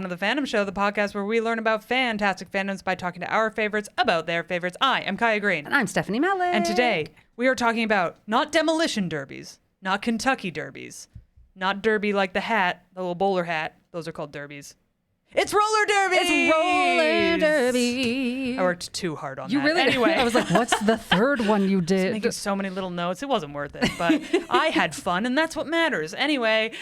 welcome to the Fandom Show, the podcast where we learn about fantastic fandoms by talking to our favorites about their favorites. I am Kaya Green. And I'm Stephanie Malek. And today, we are talking about not demolition derbies, not Kentucky derbies, not derby like the hat, the little bowler hat. Those are called derbies. It's roller derby! It's roller derby. I worked too hard on You that. really Anyway. I was like, what's the third one you did? Making so many little notes. It wasn't worth it, but I had fun, and that's what matters. Anyway,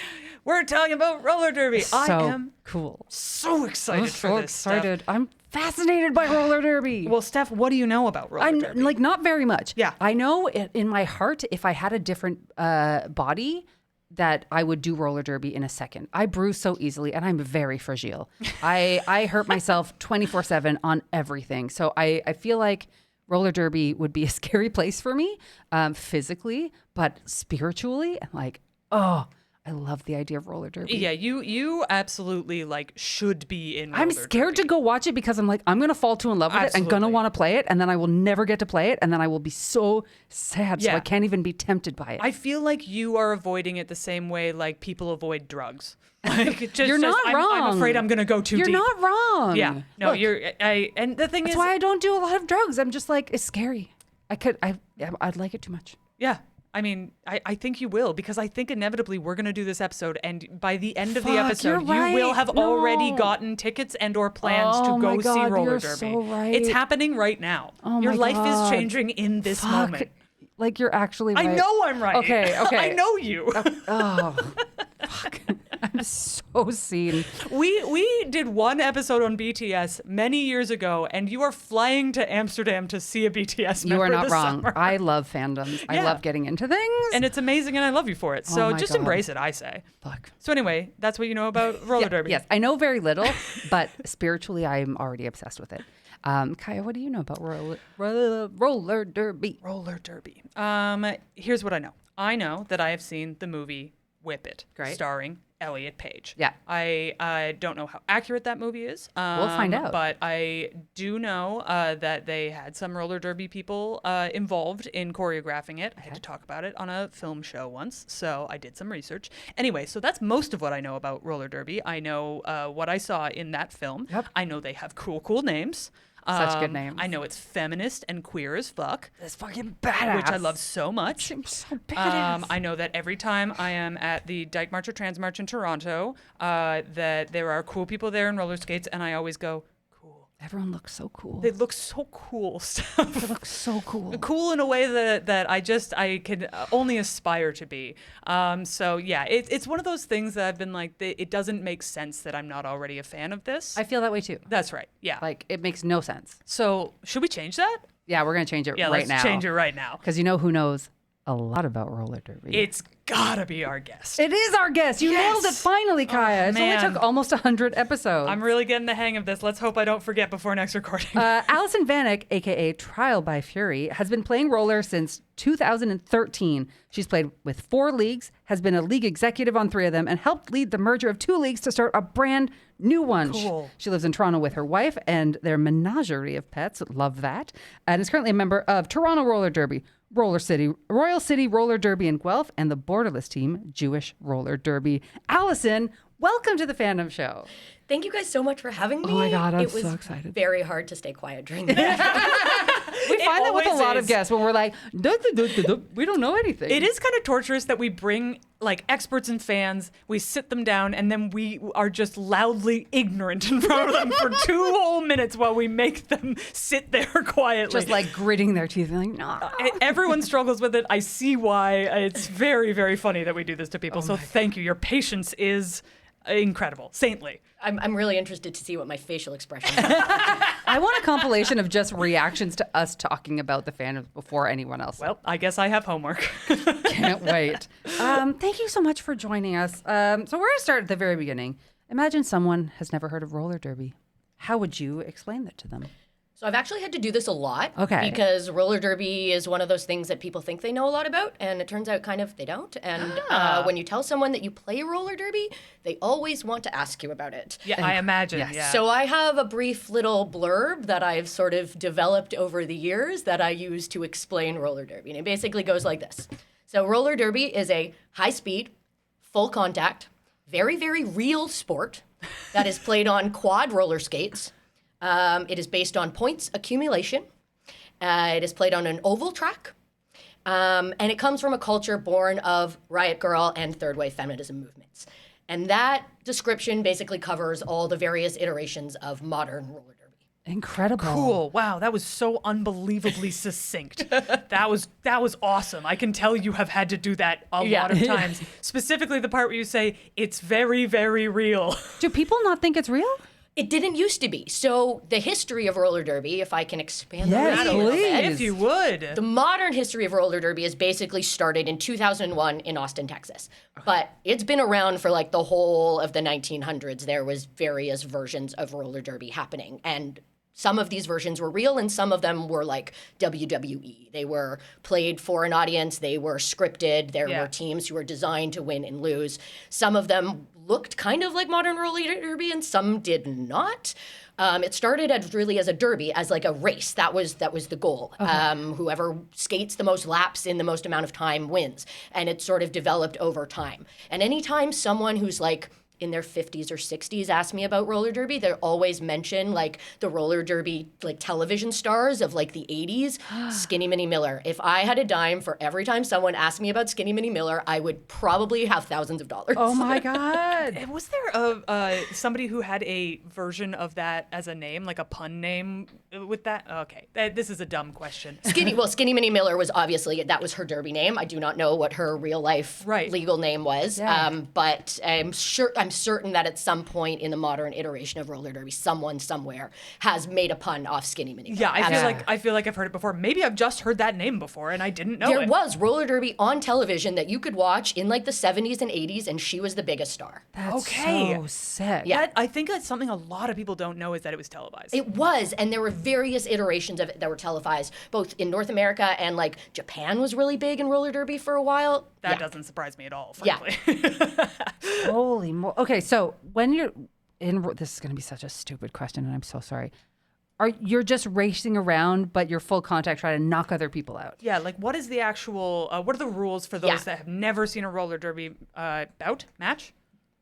we're talking about roller derby. So I am cool. so excited I'm for so this stuff. excited. I'm fascinated by roller derby. Well, Steph, what do you know about roller derby? Like, not very much. Yeah. I know in my heart, if I had a different body, that I would do roller derby in a second. I bruise so easily, and I'm very fragile. I hurt myself 24/7 on everything. So I feel like roller derby would be a scary place for me, physically, but spiritually, I'm like, oh, I love the idea of roller derby. Yeah, you absolutely should be in roller I'm scared derby. to go watch it because I'm like, I'm going to fall too in love with it and going to want to play it. And then I will never get to play it. And then I will be so sad. So Yeah. I can't even be tempted by it. I feel like you are avoiding it the same way like people avoid drugs. You're not wrong. I'm afraid I'm going to go too You're deep. not wrong. Yeah. No, Look, and the thing that's is, why I don't do a lot of drugs. I'm just like, it's scary. I'd like it too much. yeah. I mean, I think you will, because I think inevitably we're going to do this episode, and by the end of the episode, you're right. you will have No. already gotten tickets and or plans Oh to go my see God, roller you're derby. so right. It's happening right now. Oh Your my life God. is changing in this moment. Like, you're actually right. I know I'm right. Okay. I know you. Oh, fuck. I'm so seen. We did one episode on BTS many years ago, and you are flying to Amsterdam to see a BTS member You are not this wrong. summer. I love fandoms. I Yeah. love getting into things. And it's amazing, and I love you for it. So Oh my just God. embrace it, I say. Fuck. So anyway, that's what you know about roller derby. Yes, I know very little, but spiritually, I'm already obsessed with it. Kaya, what do you know about roller derby? Roller derby. Here's what I know. I know that I have seen the movie Whip It, Great. starring Elliot Page. Yeah. I don't know how accurate that movie is. We'll find out. But I do know that they had some roller derby people involved in choreographing it. I had to talk about it on a film show once, so I did some research. Anyway, so that's most of what I know about roller derby. I know what I saw in that film. Yep. I know they have cool names. Such good names. I know it's feminist and queer as fuck. That's fucking badass. Which I love so much. Seems so badass. I know that every time I am at the Dyke March or Trans March in Toronto, that there are cool people there in roller skates, and I always go, cool. Everyone looks so cool. They look so cool, Steph. They look so cool. Cool in a way that I can only aspire to be. So yeah, it's one of those things that I've been like, it doesn't make sense that I'm not already a fan of this. I feel that way too. That's right. Yeah. Like, it makes no sense. So should we change that? Yeah, we're going to change it Yeah, right let's now. change it right now. Because you know who knows a lot about roller derby? It's gotta be our guest. It is our guest. You Yes. nailed it finally, Kaya. It man. only took almost 100 episodes. I'm really getting the hang of this. Let's hope I don't forget before next recording. Allison Vanek, a.k.a. Trial by Fury, has been playing roller since 2013. She's played with 4 leagues, has been a league executive on 3 of them, and helped lead the merger of 2 leagues to start a brand new one. Cool. She lives in Toronto with her wife and their menagerie of pets. Love that. And is currently a member of Toronto Roller Derby, Royal City Roller Derby in Guelph, and the borderless team, Jewish Roller Derby. Allison, welcome to the Fandom Show. Thank you guys so much for having me. Oh my God, I'm it was so excited. very hard to stay quiet during that. We find that with a always lot of is. guests when we're like, we don't know anything. It is kind of torturous that we bring experts and fans, we sit them down, and then we are just loudly ignorant in front of them for 2 whole minutes while we make them sit there quietly. Just like gritting their teeth and like, no. Everyone struggles with it. I see why. It's very, very funny that we do this to people. So thank you. Your patience is incredible. Saintly. I'm really interested to see what my facial expression is. I want a compilation of just reactions to us talking about the fandom before anyone else. Well, I guess I have homework. Can't wait. Thank you so much for joining us. So we're going to start at the very beginning. Imagine someone has never heard of roller derby. How would you explain that to them? So I've actually had to do this a lot. Okay. Because roller derby is one of those things that people think they know a lot about, and it turns out kind of they don't. And when you tell someone that you play roller derby, they always want to ask you about it. Yeah, I imagine. Yes. Yeah. So I have a brief little blurb that I've sort of developed over the years that I use to explain roller derby. And it basically goes like this. So roller derby is a high-speed, full contact, very, very real sport that is played on quad roller skates. It is based on points accumulation. It is played on an oval track. And it comes from a culture born of Riot Girl and third wave feminism movements. And that description basically covers all the various iterations of modern roller derby. Incredible. Cool. Wow, that was so unbelievably succinct. That was awesome. I can tell you have had to do that a lot of times. Specifically the part where you say it's very, very real. Do people not think it's real? It didn't used to be. So the history of roller derby, if I can expand on that a little please. bit. If you would. The modern history of roller derby is basically started in 2001 in Austin, Texas. But it's been around for like the whole of the 1900s. There was various versions of roller derby happening. And some of these versions were real and some of them were like WWE. They were played for an audience. They were scripted. There were teams who were designed to win and lose. Some of them looked kind of like modern roller derby and some did not. It started as a derby, as like a race. That was the goal. Whoever skates the most laps in the most amount of time wins. And it sort of developed over time. And anytime someone who's like in their 50s or 60s ask me about roller derby, they always mention like the roller derby like television stars of like the 80s, Skinny Minnie Miller. If I had a dime for every time someone asked me about Skinny Minnie Miller, I would probably have thousands of dollars. Oh my God. Was there somebody who had a version of that as a name, like a pun name with that? Okay, this is a dumb question. Skinny Minnie Miller was obviously, that was her derby name. I do not know what her real life legal name was, but I'm certain that at some point in the modern iteration of roller derby, someone somewhere has made a pun off Skinny Minnie Miller. Yeah, I feel like I've heard it before. Maybe I've just heard that name before and I didn't know There was roller derby on television that you could watch in like the 70s and 80s, and she was the biggest star. That's so sick. Yeah. I think that's something a lot of people don't know is that it was televised. It was, and there were various iterations of it that were televised, both in North America and like Japan was really big in roller derby for a while. That doesn't surprise me at all, frankly. Holy okay, so when you're in, this is going to be such a stupid question, and I'm so sorry. You're just racing around, but you're full contact trying to knock other people out? Yeah, like what is the actual, what are the rules for those that have never seen a roller derby match?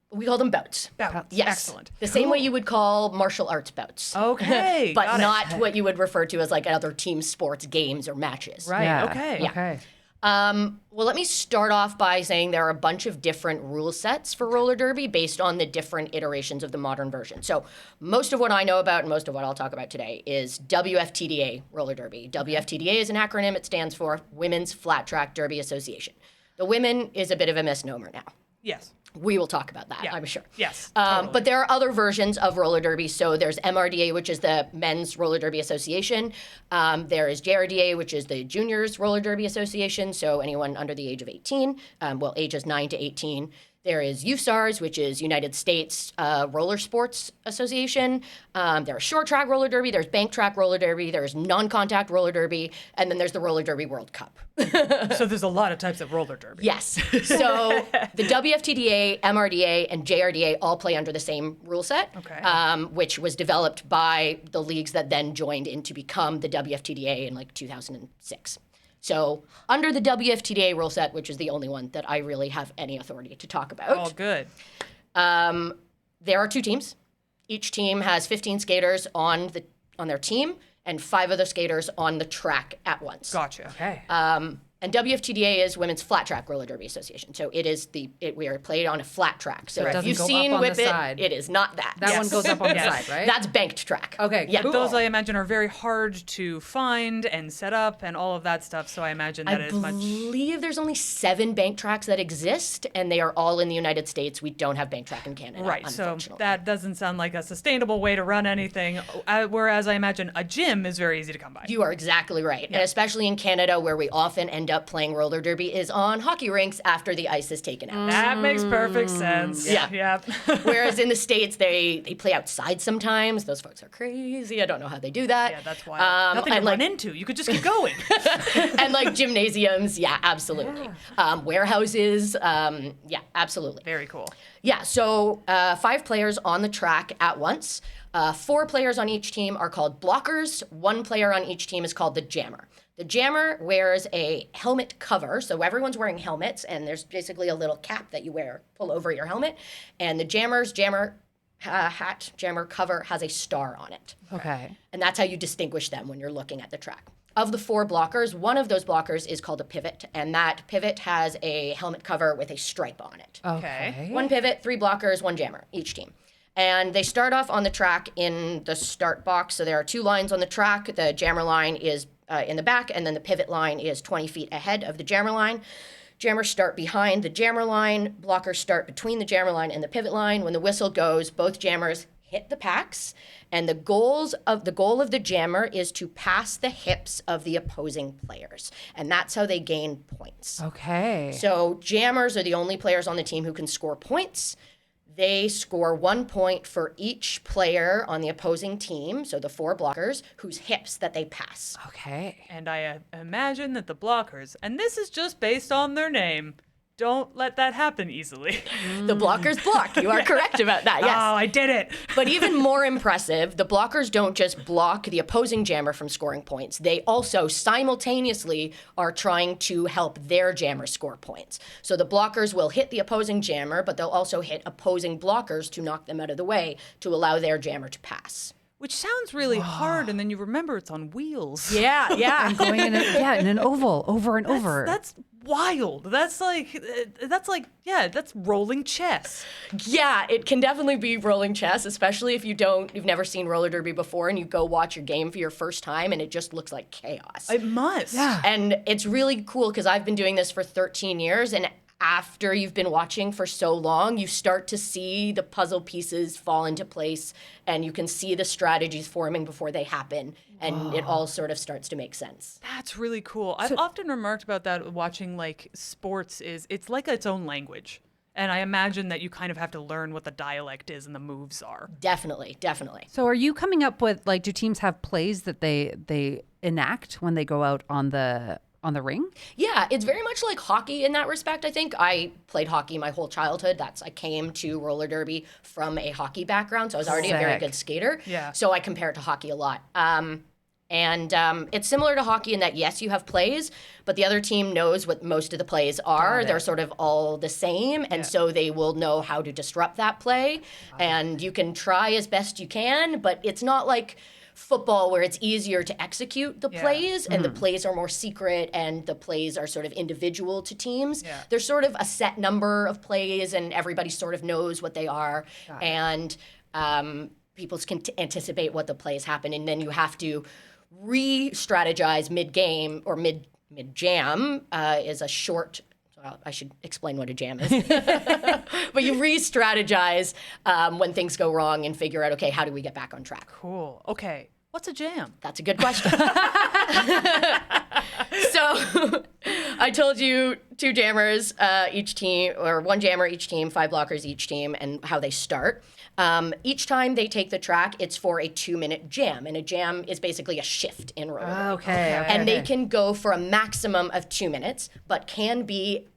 We call them bouts. Bouts. Yes. Excellent. The same way you would call martial arts bouts. Okay. But not what you would refer to as like other team sports games or matches. Right. Yeah. Okay. Yeah. Okay. Well, let me start off by saying there are a bunch of different rule sets for roller derby based on the different iterations of the modern version. So most of what I know about and most of what I'll talk about today is WFTDA roller derby. WFTDA is an acronym. It stands for Women's Flat Track Derby Association. The women is a bit of a misnomer now. Yes. We will talk about that, I'm sure. Yes. Totally. But there are other versions of roller derby. So there's MRDA, which is the Men's Roller Derby Association. There is JRDA, which is the Juniors Roller Derby Association. So anyone under the age of 18, ages 9 to 18. There is USARS, which is United States Roller Sports Association. There's short track roller derby. There's bank track roller derby. There's non-contact roller derby. And then there's the Roller Derby World Cup. So there's a lot of types of roller derby. Yes. So the WFTDA, MRDA, and JRDA all play under the same rule set, which was developed by the leagues that then joined in to become the WFTDA in like 2006. So under the WFTDA rule set, which is the only one that I really have any authority to talk about. Oh, good. There are 2 teams. Each team has 15 skaters on their team and 5 of the skaters on the track at once. Gotcha. Okay. And WFTDA is Women's Flat Track Roller Derby Association. So we are played on a flat track. So if you've seen Whip It, it is not that. That one goes up on the side, right? That's banked track. Okay, Yeah. cool. Those I imagine are very hard to find and set up and all of that stuff. So I imagine that I is much. believe there's only 7 bank tracks that exist, and they are all in the United States. We don't have bank track in Canada, Right, so unfortunately. that doesn't sound like a sustainable way to run anything. Whereas I imagine a gym is very easy to come by. You are exactly right. And especially in Canada, where we often end up playing roller derby is on hockey rinks after the ice is taken out. That makes perfect sense. Yeah. Whereas in the States, they play outside sometimes. Those folks are crazy. I don't know how they do that. Yeah, that's why. Nothing to run into. You could just keep going. And like gymnasiums, yeah, absolutely. Warehouses, yeah, absolutely. Very cool. Yeah, so 5 players on the track at once. 4 players on each team are called blockers. 1 player on each team is called the jammer. The jammer wears a helmet cover, so everyone's wearing helmets, and there's basically a little cap that you pull over your helmet, and the jammer cover has a star on it. Okay. And that's how you distinguish them when you're looking at the track. Of the 4 blockers, one of those blockers is called a pivot, and that pivot has a helmet cover with a stripe on it. Okay. 1 pivot, 3 blockers, 1 jammer, each team. And they start off on the track in the start box. So there are 2 lines on the track. The jammer line is in the back, and then the pivot line is 20 feet ahead of the jammer line. Jammers start behind the jammer line. Blockers start between the jammer line and the pivot line. When the whistle goes, both jammers hit the packs, and the goal of the jammer is to pass the hips of the opposing players, and that's how they gain points. Okay. So jammers are the only players on the team who can score points. They score 1 point for each player on the opposing team, so the 4 blockers, whose hips that they pass. Okay. And I imagine that the blockers, and this is just based on their name, don't let that happen easily. The blockers block. You are correct about that, yes. Oh, I did it. But even more impressive, the blockers don't just block the opposing jammer from scoring points. They also simultaneously are trying to help their jammer score points. So the blockers will hit the opposing jammer, but they'll also hit opposing blockers to knock them out of the way to allow their jammer to pass. Which sounds really hard, and then you remember it's on wheels. Yeah, yeah. And going in an oval, over and over. That's wild. That's rolling chess. Yeah, it can definitely be rolling chess, especially if you've never seen roller derby before and you go watch your game for your first time and it just looks like chaos. It must. Yeah. And it's really cool because I've been doing this for 13 years, and after you've been watching for so long, you start to see the puzzle pieces fall into place, and you can see the strategies forming before they happen, and it all sort of starts to make sense. That's really cool. I've often remarked about that watching like sports it's like its own language. And I imagine that you kind of have to learn what the dialect is and the moves are. Definitely, definitely. So are you coming up with, like, do teams have plays that they enact when they go out on the ring? Yeah, it's very much like hockey in that respect, I think. I played hockey my whole childhood. I came to roller derby from a hockey background, so I was already a very Sick. good skater. Yeah. So I compare it to hockey a lot. And it's similar to hockey in that, yes, you have plays, but the other team knows what most of the plays are. They're sort of all the same, and so they will know how to disrupt that play. And you can try as best you can, but it's not like football where it's easier to execute the plays, and the plays are more secret, and the plays are sort of individual to teams. Yeah. There's sort of a set number of plays, and everybody sort of knows what they are, and people can anticipate what the plays happen, and then you have to re-strategize mid-game or mid-jam is a short. Well, I should explain what a jam is. But you re-strategize when things go wrong and figure out, okay, how do we get back on track? Cool. Okay. What's a jam? That's a good question. So I told you 2 jammers each team, or 1 jammer each team, 5 blockers each team, and how they start. Each time they take the track, it's for a 2-minute jam, and a jam is basically a shift in roller derby. Okay. And they can go for a maximum of 2 minutes, but can be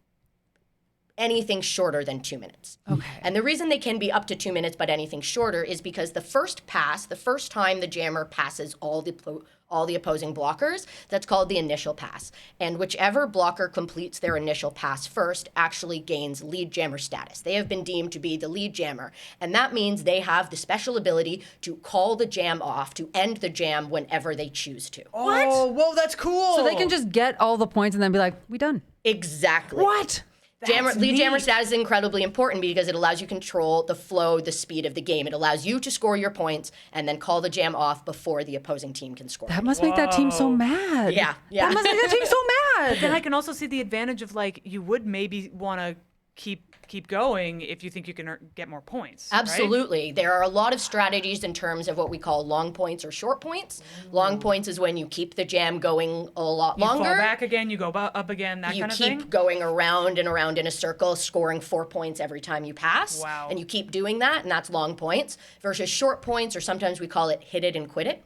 anything shorter than 2 minutes. Okay. And the reason they can be up to 2 minutes but anything shorter is because the first time the jammer passes all the opposing blockers, that's called the initial pass. And whichever blocker completes their initial pass first actually gains lead jammer status. They have been deemed to be the lead jammer, and that means they have the special ability to call the jam off, to end the jam whenever they choose to. Oh, whoa, that's cool. So they can just get all the points and then be like, we done. Exactly. What? Lead jammer status is incredibly important because it allows you control the flow, the speed of the game. It allows you to score your points and then call the jam off before the opposing team can score. That must make that team so mad. Yeah. That must make that team so mad. Then I can also see the advantage of, like, you would maybe want to keep going if you think you can get more points. Absolutely. Right? There are a lot of strategies in terms of what we call long points or short points. Long points is when you keep the jam going a lot longer. You fall back again, you go up again, that kind of thing? You keep going around and around in a circle, scoring 4 points every time you pass. Wow. And you keep doing that, and that's long points. Versus short points, or sometimes we call it hit it and quit it.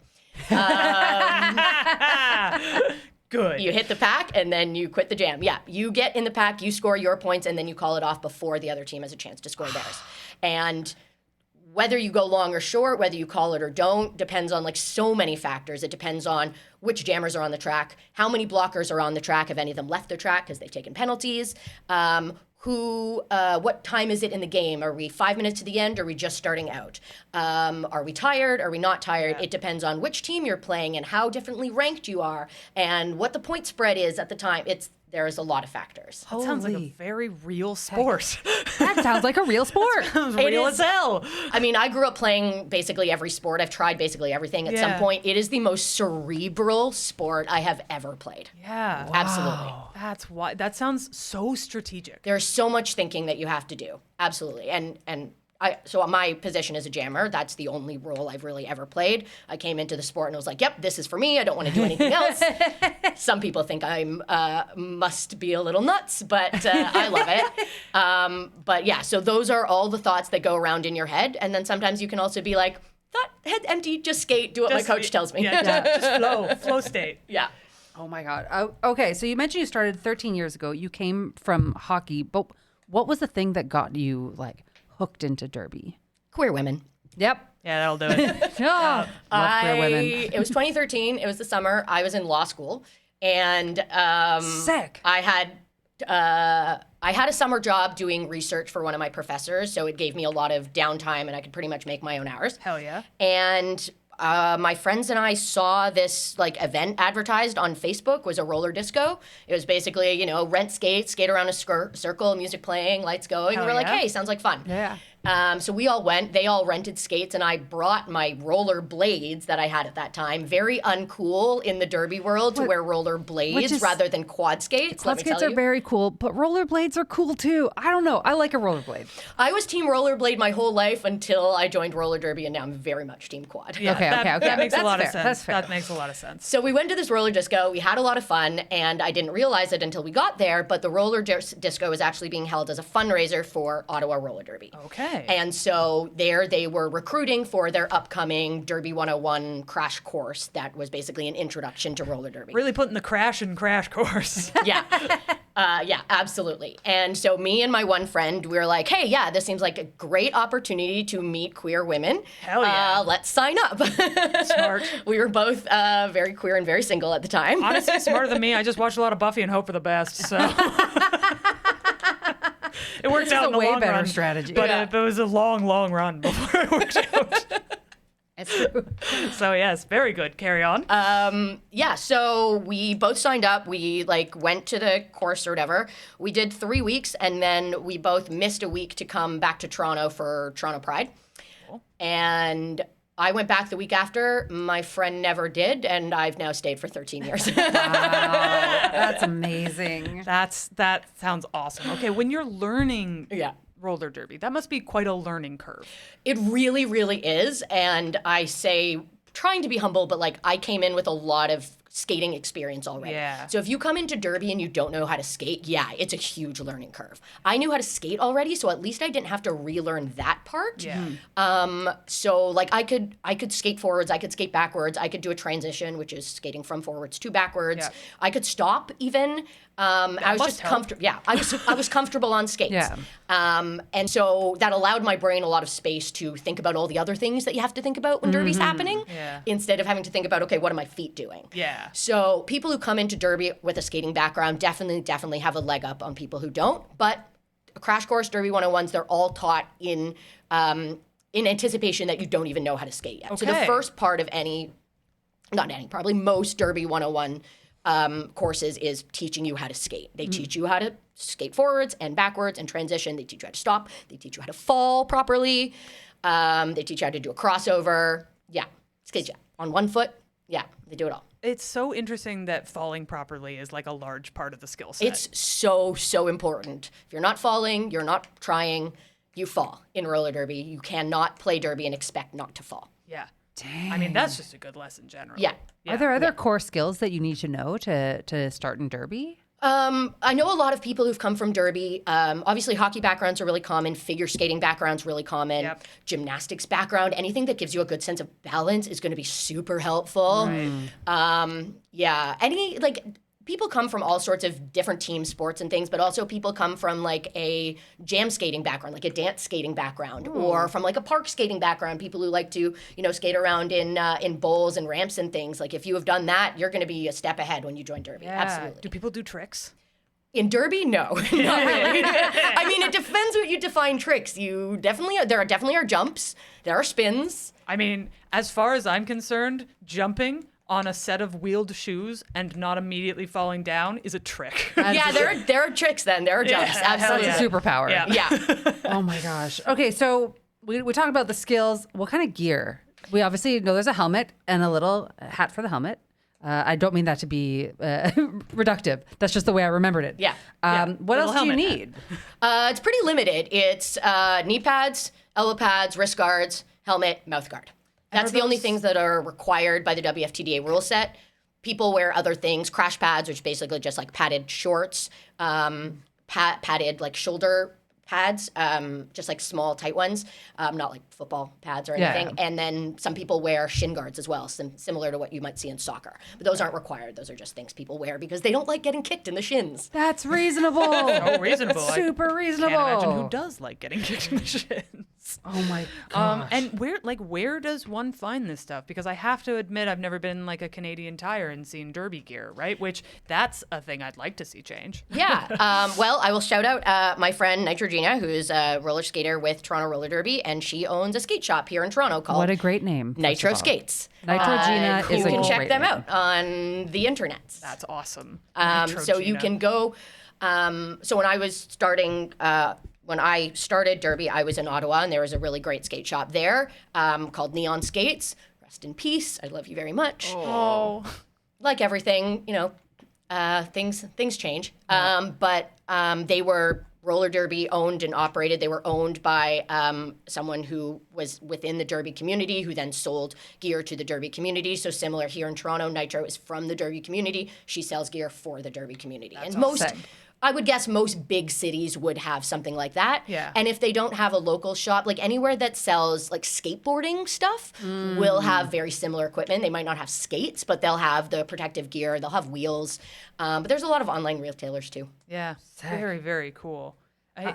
Good. You hit the pack, and then you quit the jam. Yeah, you get in the pack, you score your points, and then you call it off before the other team has a chance to score theirs. And whether you go long or short, whether you call it or don't, depends on like so many factors. It depends on which jammers are on the track, how many blockers are on the track, if any of them left the track because they've taken penalties, what time is it in the game? Are we 5 minutes to the end? Or are we just starting out? Are we tired? Are we not tired? It depends on which team you're playing and how differently ranked you are and what the point spread is at the time. There's a lot of factors. That sounds like a very real sport. That sounds like a real sport. Sounds real as hell. I mean, I grew up playing basically every sport. I've tried basically everything at some point. It is the most cerebral sport I have ever played. Yeah. Wow. Absolutely. That's why. That sounds so strategic. There's so much thinking that you have to do. Absolutely. So my position as a jammer, that's the only role I've really ever played. I came into the sport and I was like, yep, this is for me. I don't want to do anything else. Some people think I must be a little nuts, but I love it. But yeah, so those are all the thoughts that go around in your head. And then sometimes you can also be like, thought, head empty, just skate, do what my coach tells me. Just flow state. Yeah. Oh my God. Oh, okay, so you mentioned you started 13 years ago. You came from hockey, but what was the thing that got you like hooked into derby? Queer women. Yep. Yeah, that'll do it. Love queer women. It was 2013. It was the summer. I was in law school, and Sick. I had a summer job doing research for one of my professors, so it gave me a lot of downtime, and I could pretty much make my own hours. Hell yeah. And my friends and I saw this like event advertised on Facebook. It was a roller disco. It was basically, rent skates, skate around a circle, music playing, lights going. Hell We're like, yeah. hey, sounds like fun. Yeah. So we all went. They all rented skates, and I brought my roller blades that I had at that time. Very uncool in the derby world to wear roller blades rather than quad skates. Quad skates are very cool, but rollerblades are cool too. I don't know. I like a rollerblade. I was team rollerblade my whole life until I joined roller derby, and now I'm very much team quad. Yeah, Okay. That makes a That's lot of fair. sense. That's fair. That makes a lot of sense. So we went to this roller disco. We had a lot of fun, and I didn't realize it until we got there, but the roller disco was actually being held as a fundraiser for Ottawa Roller Derby. Okay. And so there they were recruiting for their upcoming Derby 101 crash course that was basically an introduction to roller derby. Really putting the crash course. Yeah. Yeah, absolutely. And so me and my one friend, we were like, hey, yeah, this seems like a great opportunity to meet queer women. Hell yeah. Let's sign up. Smart. We were both very queer and very single at the time. Honestly, smarter than me. I just watched a lot of Buffy and hope for the best. So it worked out in the way long better run. strategy. But Yeah. it was a long, long run before it worked out. It's true. So yes, very good. Carry on. Yeah, so we both signed up. We went to the course or whatever. We did 3 weeks, and then we both missed a week to come back to Toronto for Toronto Pride. Cool. And I went back the week after. My friend never did, and I've now stayed for 13 years. That's amazing. That sounds awesome. Okay, when you're learning Yeah. roller derby, that must be quite a learning curve. It really, really is. And I say, trying to be humble, but I came in with a lot of skating experience already. Yeah. So if you come into derby and you don't know how to skate, yeah, it's a huge learning curve. I knew how to skate already, so at least I didn't have to relearn that part. Yeah. So I could skate forwards, I could skate backwards, I could do a transition, which is skating from forwards to backwards. Yeah. I could stop even. I was must just help. comfortable. Yeah, I was comfortable on skates. Yeah. And so that allowed my brain a lot of space to think about all the other things that you have to think about when derby's happening, Yeah. instead of having to think about, okay, what are my feet doing? Yeah. So people who come into derby with a skating background definitely have a leg up on people who don't. But a crash course, Derby 101s, they're all taught in anticipation that you don't even know how to skate yet. So the Okay. first part of probably most Derby 101 courses is teaching you how to skate. They teach you how to skate forwards and backwards and transition. They teach you how to stop. They teach you how to fall properly. They teach you how to do a crossover. Yeah, skate on one foot. Yeah, they do it all. It's so interesting that falling properly is a large part of the skill set. It's so important. If you're not falling, you're not trying, you fall in roller derby. You cannot play derby and expect not to fall. yeah. Dang. I mean, that's just a good lesson generally. Yeah. Are there other core skills that you need to know to start in derby? I know a lot of people who've come from derby. Obviously, hockey backgrounds are really common. Figure skating backgrounds really common. Yep. Gymnastics background, anything that gives you a good sense of balance is going to be super helpful. Yeah, any people come from all sorts of different team sports and things, but also people come from like a jam skating background, like a dance skating background, or from like a park skating background. People who like to, skate around in bowls and ramps and things. Like if you have done that, you're going to be a step ahead when you join Derby. Yeah. Absolutely. Do people do tricks? In Derby, no, not really. I mean, it depends what you define tricks. There definitely are jumps. There are spins. I mean, as far as I'm concerned, jumping on a set of wheeled shoes and not immediately falling down is a trick. Yeah, there are tricks then. There are jumps. Yeah, Absolutely. That's a superpower. Yeah. Yeah. Oh my gosh. Okay, so we talked about the skills. What kind of gear? We obviously know there's a helmet and a little hat for the helmet. I don't mean that to be reductive. That's just the way I remembered it. Yeah. What Little else do you helmet need? It's pretty limited. It's knee pads, elbow pads, wrist guards, helmet, mouth guard. That's the only things that are required by the WFTDA rule set. People wear other things, crash pads, which basically just like padded shorts, padded like shoulder pads, just like small tight ones, not like football pads or anything. Yeah. And then some people wear shin guards as well, similar to what you might see in soccer. But those aren't required. Those are just things people wear because they don't like getting kicked in the shins. That's reasonable. So reasonable. Super reasonable. Can't imagine who does like getting kicked in the shins. Oh my gosh. And where does one find this stuff? Because I have to admit I've never been like a Canadian Tire and seen Derby gear, right? Which that's a thing I'd like to see change. Yeah. Well, I will shout out my friend Nitrogena, who's a roller skater with Toronto Roller Derby, and she owns a skate shop here in Toronto called What a great name. Nitro first of all. Skates. Nitrogena is you a can check great them name. out on the internet. That's awesome. So you Nitrogena. can go. So when I started Derby, I was in Ottawa, and there was a really great skate shop there called Neon Skates. Rest in peace. I love you very much. Oh. Like everything, things change. But they were roller derby owned and operated. They were owned by someone who was within the Derby community, who then sold gear to the Derby community. So similar here in Toronto, Nitro is from the Derby community. She sells gear for the Derby community. And I would guess most big cities would have something like that. Yeah. And if they don't have a local shop, like anywhere that sells like skateboarding stuff will have very similar equipment. They might not have skates, but they'll have the protective gear. They'll have wheels. But there's a lot of online retailers too. Yeah. Very, very cool. No,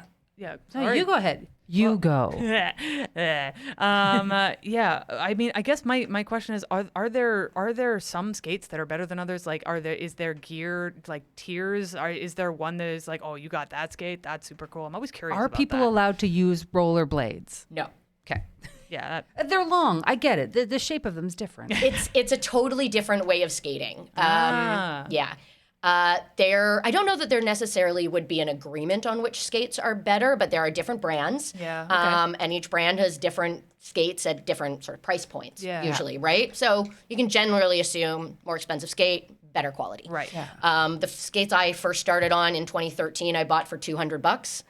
Sorry. you go ahead. You go. Yeah. I mean, I guess my question is, are there some skates that are better than others? Like, is there gear like tiers? Is there one that is like, oh, you got that skate? That's super cool. I'm always curious. Are about people that. allowed to use roller-blades? No. Okay. Yeah. They're long. I get it. The shape of them is different. It's a totally different way of skating. Yeah. I don't know that there necessarily would be an agreement on which skates are better, but there are different brands. Yeah, okay. And each brand has different skates at different sort of price points, Yeah. usually, right? So you can generally assume more expensive skate, better quality. Right. Yeah. The skates I first started on in 2013, I bought for $200.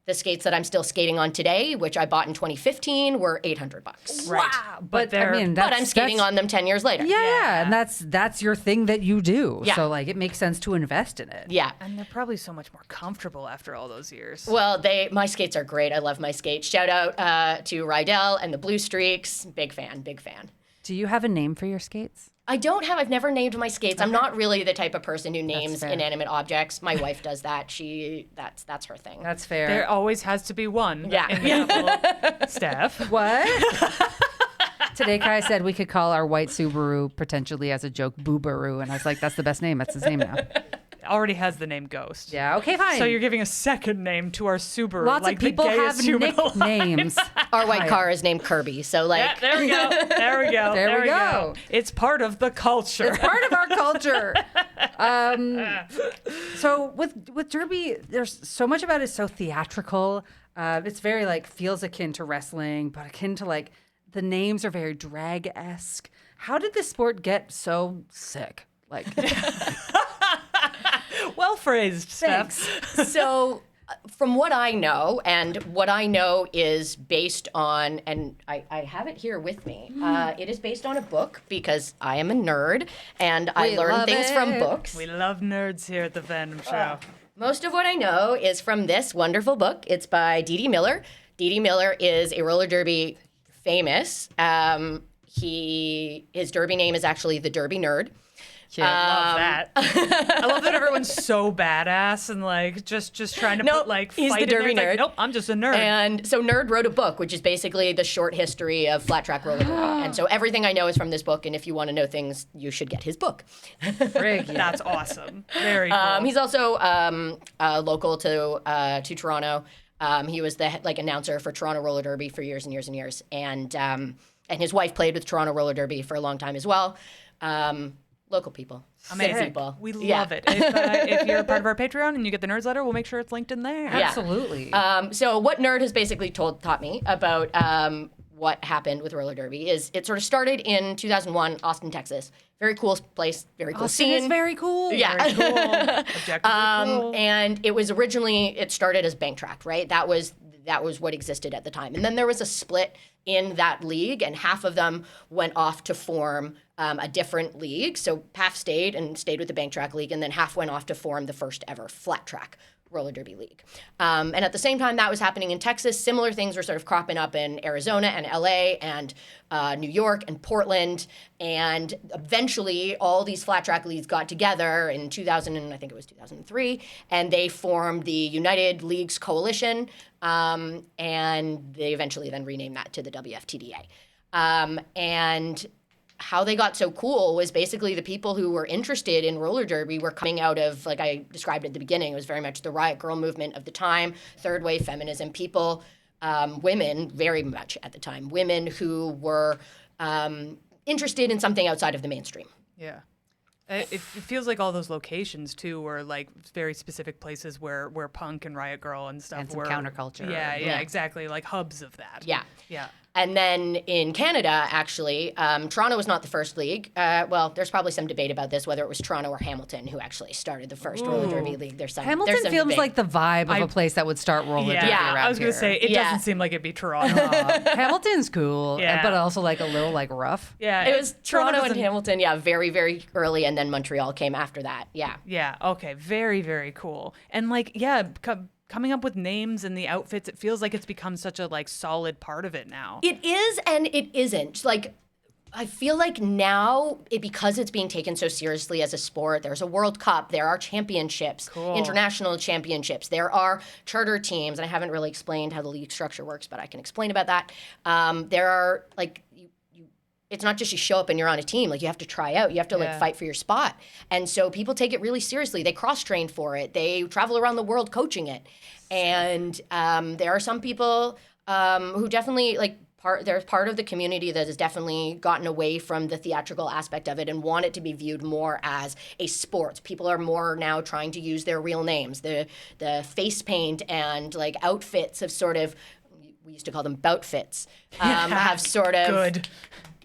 The skates that I'm still skating on today, which I bought in 2015, were $800. Right. Wow. But I mean, But I'm skating on them 10 years later. Yeah, and that's your thing that you do. Yeah. So like it makes sense to invest in it. Yeah. And they're probably so much more comfortable after all those years. Well, my skates are great. I love my skates. Shout out to Rydell and the Blue Streaks. Big fan, big fan. Do you have a name for your skates? I've never named my skates. I'm not really the type of person who names fair. inanimate objects. My wife does that. That's her thing. That's fair. There always has to be one. Yeah. In the couple. Steph. What? Today, Kai said we could call our white Subaru potentially as a joke Boobaroo, and I was like, that's the best name. That's his name now. Already has the name Ghost. Yeah. Okay. Fine. So you're giving a second name to our Subaru. Lots like of people the have gayest human alive. nicknames. Our white car is named Kirby. So Yeah, there we go. There we go. There we go. It's part of the culture. It's part of our culture. So with Derby, there's so much about it is so theatrical. It's very like feels akin to wrestling, but akin to like the names are very drag-esque. How did this sport get so sick? Like, Well phrased, Steph. thanks. So from what I know, and what I know is based on, and I have it here with me. It is based on a book because I am a nerd and I We learn love things from it. books. We love nerds here at the Fandom Show. Most of what I know is from this wonderful book. It's by Dee Miller. Dee Miller is a roller derby famous. His derby name is actually the Derby Nerd. Cute. Love that. I love that everyone's so badass and like just trying to put like he's fight the in there. derby It's like, nerd. nope, I'm just a nerd. And so Nerd wrote a book, which is basically the short history of flat track roller derby. And so everything I know is from this book. And if you want to know things, you should get his book. That's awesome. Very cool. He's also local to Toronto. He was the like announcer for Toronto Roller Derby for years and years and years. And his wife played with Toronto Roller Derby for a long time as well. Local people. Amazing. People. We love it. If you're a part of our Patreon and you get the Nerds letter, we'll make sure it's linked in there. Yeah. Absolutely. So what Nerd has basically taught me about what happened with roller derby is it sort of started in 2001, Austin, Texas. Very cool place, very cool Austin scene. is very cool. Yeah. Very cool. Objectively cool. And it started as bank track, right? That was what existed at the time. And then there was a split in that league, and half of them went off to form a different league. So half stayed with the bank track league, and then half went off to form the first ever flat track roller derby league. And at the same time that was happening in Texas, similar things were sort of cropping up in Arizona and LA and New York and Portland. And eventually all these flat track leagues got together in 2000, and I think it was 2003, and they formed the United Leagues Coalition. And they eventually then renamed that to the WFTDA. And how they got so cool was basically the people who were interested in roller derby were coming out of, like I described at the beginning, it was very much the riot girl movement of the time, third wave feminism, people, women, very much at the time, women who were interested in something outside of the mainstream. Yeah. It feels like all those locations too were like very specific places where punk and riot girl and stuff And some were counterculture. Yeah, exactly, like hubs of that. Yeah. Yeah. And then in Canada, actually, Toronto was not the first league. Well, there's probably some debate about this, whether it was Toronto or Hamilton who actually started the first roller derby league. Hamilton feels debate. like the vibe of a place that would start roller derby around I was gonna here. say it Yeah. doesn't seem like it'd be Toronto. Hamilton's cool, Yeah. but also like a little like rough. Yeah, It was Toronto and doesn't- Hamilton, very, very early, and then Montreal came after that. Yeah. Yeah. Okay. Very, very cool. And like, coming up with names and the outfits, it feels like it's become such a like solid part of it now. It is and it isn't. Like, I feel like now, because it's being taken so seriously as a sport, there's a World Cup, there are championships, international championships, there are charter teams, and I haven't really explained how the league structure works, but I can explain about that. There are, like, it's not just you show up and you're on a team. Like, you have to try out. You have to like fight for your spot. And so people take it really seriously. They cross-train for it. They travel around the world coaching it. And there are some people who definitely like there's part of the community that has definitely gotten away from the theatrical aspect of it and want it to be viewed more as a sport. People are more now trying to use their real names. The face paint and like outfits have sort of, we used to call them boutfits, have sort of Good.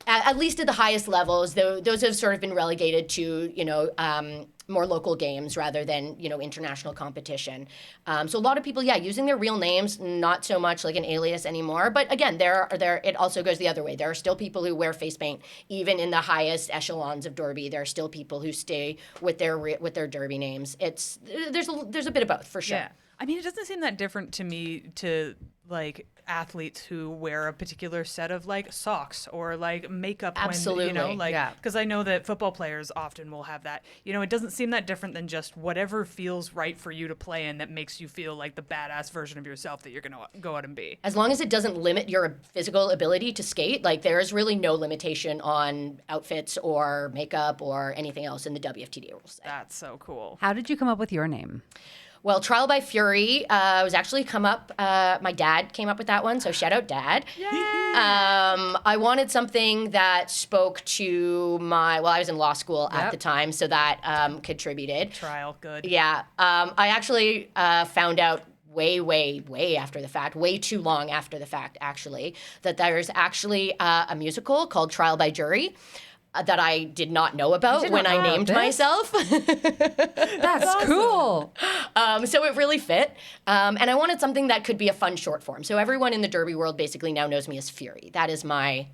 At least at the highest levels, those have sort of been relegated to, more local games rather than, international competition. So a lot of people, using their real names, not so much like an alias anymore. But again, it also goes the other way. There are still people who wear face paint, even in the highest echelons of derby. There are still people who stay with their derby names. There's a bit of both for sure. Yeah. I mean, it doesn't seem that different to me to like athletes who wear a particular set of like socks or like makeup. Absolutely. Because I know that football players often will have that. It doesn't seem that different than just whatever feels right for you to play in that makes you feel like the badass version of yourself that you're going to go out and be. As long as it doesn't limit your physical ability to skate, like there is really no limitation on outfits or makeup or anything else in the WFTDA rules. That's so cool. How did you come up with your name? Well, Trial by Fury was actually come up. My dad came up with that one, so shout out, Dad. Yay! I wanted something that spoke to I was in law school at the time, so that contributed. Trial, good. Yeah. I actually found out way after the fact, way too long after the fact, actually, that there's actually a musical called Trial by Jury. That I did not know about when I named myself. That's cool. So it really fit. And I wanted something that could be a fun short form. So everyone in the Derby world basically now knows me as Fury. That is my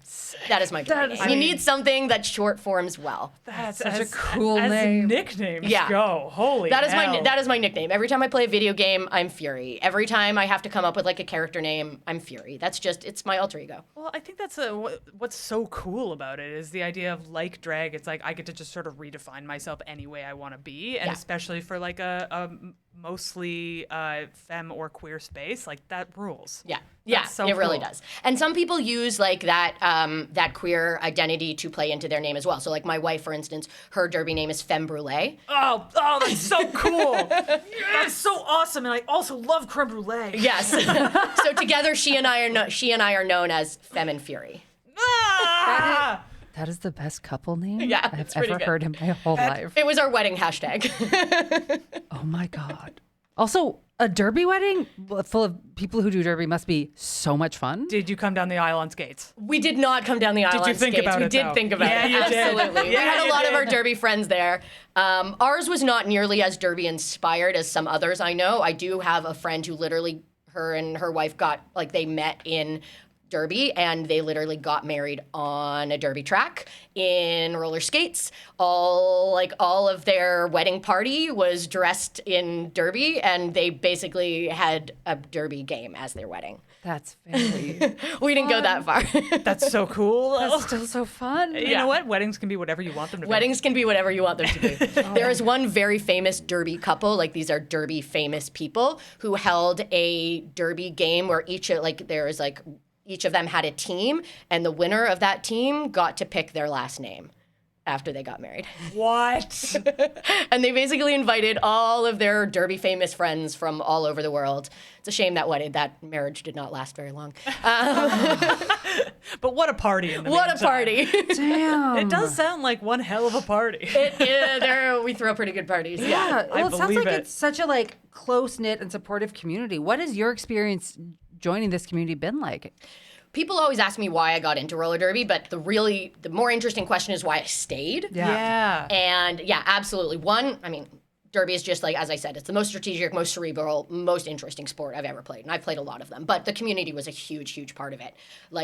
Derby name. You need something that short forms well. That's such a cool as name. Nicknames Yeah. go. Holy That is hell. that is my nickname. Every time I play a video game, I'm Fury. Every time I have to come up with like a character name, I'm Fury. It's my alter ego. Well, I think that's what's so cool about it is the idea of like drag. It's like I get to just sort of redefine myself any way I want to be, and Yeah. especially for like a mostly femme or queer space, like that rules. Yeah. Yeah, so it really cool. does. And some people use like that queer identity to play into their name as well. So like my wife, for instance, her Derby name is Femme Brulee. Oh, that's so cool. That's so awesome, and I also love creme brulee. Yes. So together, she and I are known as Femme and Fury. Ah! That is the best couple name Yeah, I've it's pretty ever good. heard in my whole life. It was our wedding hashtag. Oh my God. Also, a Derby wedding full of people who do Derby must be so much fun. Did you come down the aisle on skates? We did not come down the aisle you on think skates. about we it, did though? think about Yeah, it. you did. Absolutely. Yeah, we had a you lot of did. our Derby friends there. Ours was not nearly as Derby inspired as some others I know. I do have a friend who literally, her and her wife they met in Derby, and they literally got married on a Derby track in roller skates. All of their wedding party was dressed in Derby, and they basically had a Derby game as their wedding. That's very. We didn't go that far. That's so cool. That's still so fun. You know what? Weddings can be whatever you want them to be. Weddings can be whatever you want them to be. There is one very famous Derby couple, like these are Derby famous people, who held a Derby game where each of them had a team, and the winner of that team got to pick their last name after they got married. What? And they basically invited all of their Derby famous friends from all over the world. It's a shame that marriage did not last very long. But what a party in the What a meantime. party. Damn. It does sound like one hell of a party. We throw pretty good parties. Yeah. Yeah. Well, it sounds believe like it. it's such a close knit and supportive community. What has your experience joining this community been like? People always ask me why I got into roller derby, but the more interesting question is why I stayed. Yeah. And yeah, absolutely. One, derby is just as I said, it's the most strategic, most cerebral, most interesting sport I've ever played. And I've played a lot of them, but the community was a huge, huge part of it.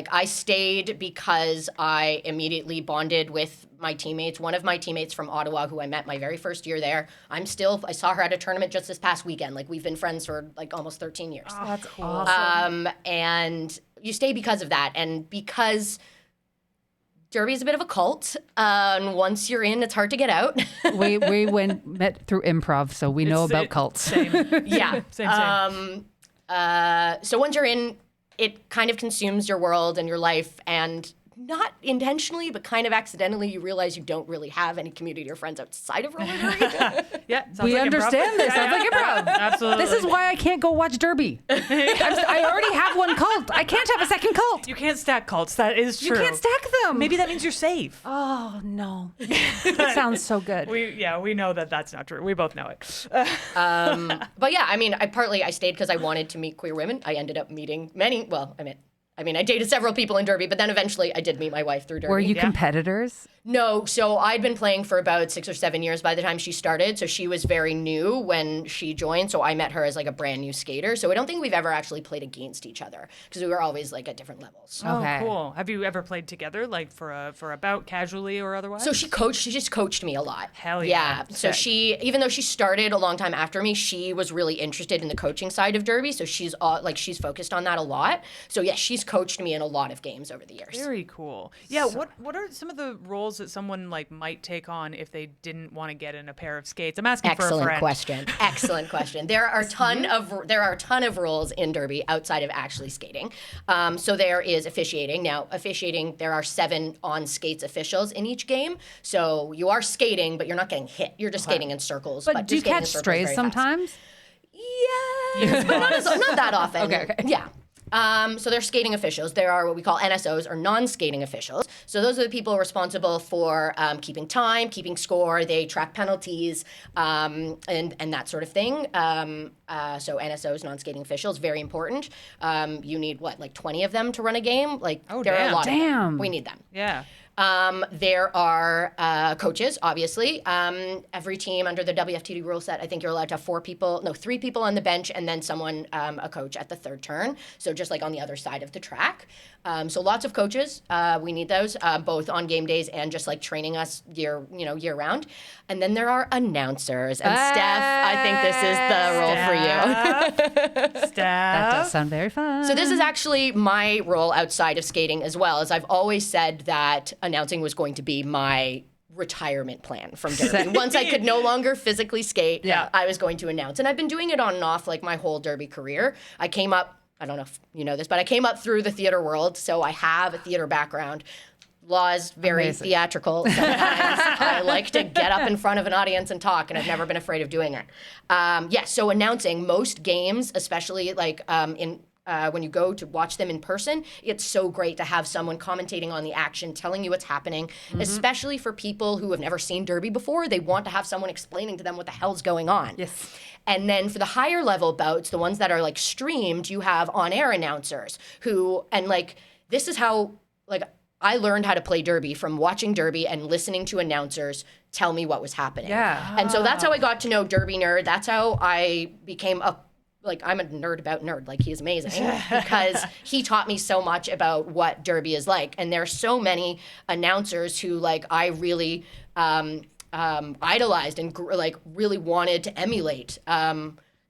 I stayed because I immediately bonded with my teammates. One of my teammates from Ottawa, who I met my very first year there, I saw her at a tournament just this past weekend. We've been friends for almost 13 years. Oh, that's cool. And you stay because of that, and because derby is a bit of a cult, and once you're in, it's hard to get out. We met through improv, so we know about cults. Same. Yeah. Same. So once you're in, it kind of consumes your world and your life, and not intentionally, but kind of accidentally, you realize you don't really have any community or friends outside of roller derby. Yeah. sounds We like improv. understand this. Sounds like improv. Absolutely. This is why I can't go watch Derby. I already have one cult. I can't have a second cult. You can't stack cults. That is true. You can't stack them. Maybe that means you're safe. Oh no. That sounds so good. We know that that's not true. We both know it. But yeah, I stayed because I wanted to meet queer women. I ended up meeting many. Well, I dated several people in derby, but then eventually I did meet my wife through derby. Were you competitors? No, so I'd been playing for about 6 or 7 years by the time she started. So she was very new when she joined. So I met her as a brand new skater. So I don't think we've ever actually played against each other because we were always at different levels. Okay. Oh, cool. Have you ever played together, for a bout, casually or otherwise? So she just coached me a lot. Hell yeah. So Sick. even though she started a long time after me, she was really interested in the coaching side of derby. So she's focused on that a lot. So yeah, she's coached me in a lot of games over the years. Very cool. Yeah. What are some of the roles that someone might take on if they didn't want to get in a pair of skates? I'm asking for a friend. Excellent question. There are a ton of rules in derby outside of actually skating. So there is officiating. Now, officiating, there are 7 on skates officials in each game. So you are skating, but you're not getting hit. You're just skating in circles. But do you skating in catch circles strays very fast. sometimes? Yes, but not that often. Okay. Yeah. So they're skating officials. There are what we call NSOs, or non-skating officials. So those are the people responsible for keeping time, keeping score. They track penalties, and that sort of thing. So NSOs, non-skating officials, very important. You need 20 of them to run a game? There are a lot of them. Damn. We need them. Yeah. There are coaches, obviously. Every team under the WFTD rule set, I think you're allowed to have 3 people on the bench and then someone, a coach at the third turn. So just like on the other side of the track. So lots of coaches. We need those, both on game days and just like training us year round. And then there are announcers. And Steph, I think this is the role for you. Steph. That does sound very fun. So this is actually my role outside of skating as well, as I've always said that announcing was going to be my retirement plan from Derby. Once I could no longer physically skate, I was going to announce. And I've been doing it on and off like my whole Derby career. I came up, I don't know if you know this, but I came up through the theater world, so I have a theater background. Law is very theatrical sometimes. I like to get up in front of an audience and talk, and I've never been afraid of doing it. So announcing most games, especially like when you go to watch them in person, it's so great to have someone commentating on the action, telling you what's happening, especially for people who have never seen Derby before. They want to have someone explaining to them what the hell's going on. Yes. And then for the higher level bouts, the ones that are like streamed, you have on-air announcers who, and like, this is how, like, I learned how to play Derby from watching Derby and listening to announcers tell me what was happening. Yeah. And so that's how I got to know Derby Nerd. That's how I became I'm a nerd about nerd. Like, he's amazing because he taught me so much about what Derby is like. And there are so many announcers who, like, I really idolized and really wanted to emulate.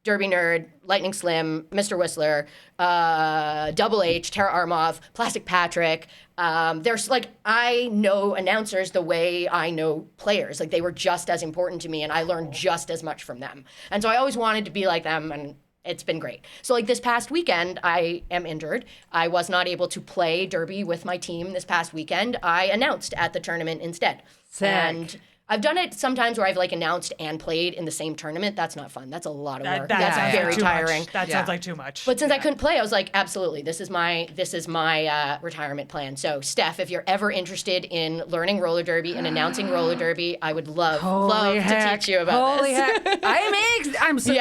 Derby Nerd, Lightning Slim, Mr. Whistler, Double H, Tara Armov, Plastic Patrick. There's like, I know announcers the way I know players. Like, they were just as important to me, and I learned just as much from them. And so I always wanted to be like them, and it's been great. So like this past weekend, I am injured. I was not able to play Derby with my team this past weekend. I announced at the tournament instead. Sick. And I've done it sometimes where I've like announced and played in the same tournament. That's not fun. That's a lot of work. That's very tiring. That sounds like too much. But since I couldn't play, I was like, absolutely, this is my retirement plan. So Steph, if you're ever interested in learning roller derby and announcing roller derby, I would love to teach you about this. I'm so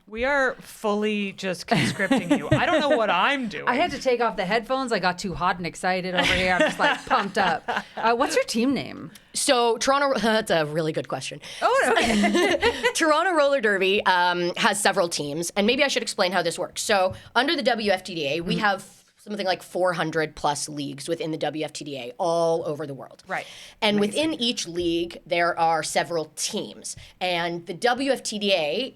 We are fully just conscripting you. I don't know what I'm doing. I had to take off the headphones. I got too hot and excited over here. I'm just like pumped up. What's your team name? So Toronto, that's a really good question. Oh, okay. Toronto Roller Derby has several teams, and maybe I should explain how this works. So under the WFTDA, we have something like 400 plus leagues within the WFTDA all over the world. Right. And within each league, there are several teams. And the WFTDA,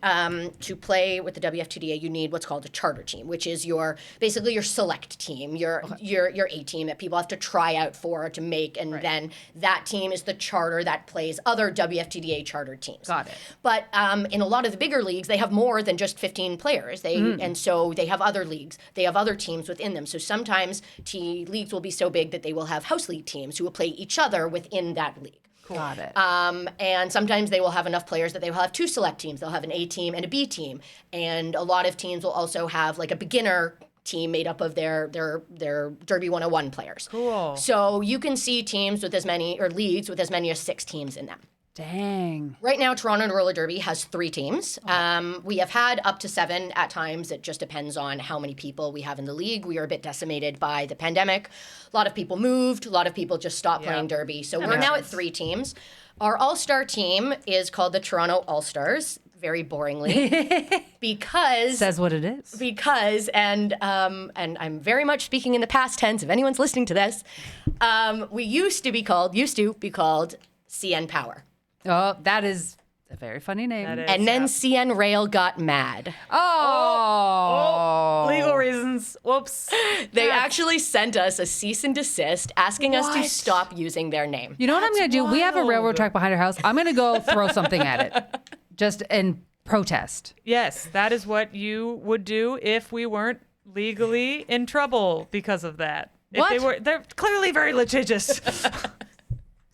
to play with the WFTDA, you need what's called a charter team, which is basically your select team, your A team that people have to try out for to make. And then that team is the charter that plays other WFTDA chartered teams. Got it. But in a lot of the bigger leagues, they have more than just 15 players. And so they have other leagues. They have other teams within them. So sometimes leagues will be so big that they will have house league teams who will play each other within that league. Cool. Got it. And sometimes they will have enough players that they will have 2 select teams. They'll have an A team and a B team. And a lot of teams will also have like a beginner team made up of their Derby 101 players. Cool. So you can see teams with leagues with as many as 6 teams in them. Dang. Right now, Toronto Roller Derby has 3 teams. We have had up to 7 at times. It just depends on how many people we have in the league. We are a bit decimated by the pandemic. A lot of people moved. A lot of people just stopped playing Derby. So we're now at 3 teams. Our all-star team is called the Toronto All-Stars, very boringly, because... Says what it is. Because, and I'm very much speaking in the past tense, if anyone's listening to this, we used to be called CN Power. Oh, that is a very funny name. And then CN Rail got mad. Oh. Legal reasons. Whoops. They actually sent us a cease and desist asking us to stop using their name. You know what I'm going to do? We have a railroad track behind our house. I'm going to go throw something at it. Just in protest. Yes, that is what you would do if we weren't legally in trouble because of that. What? They're clearly very litigious.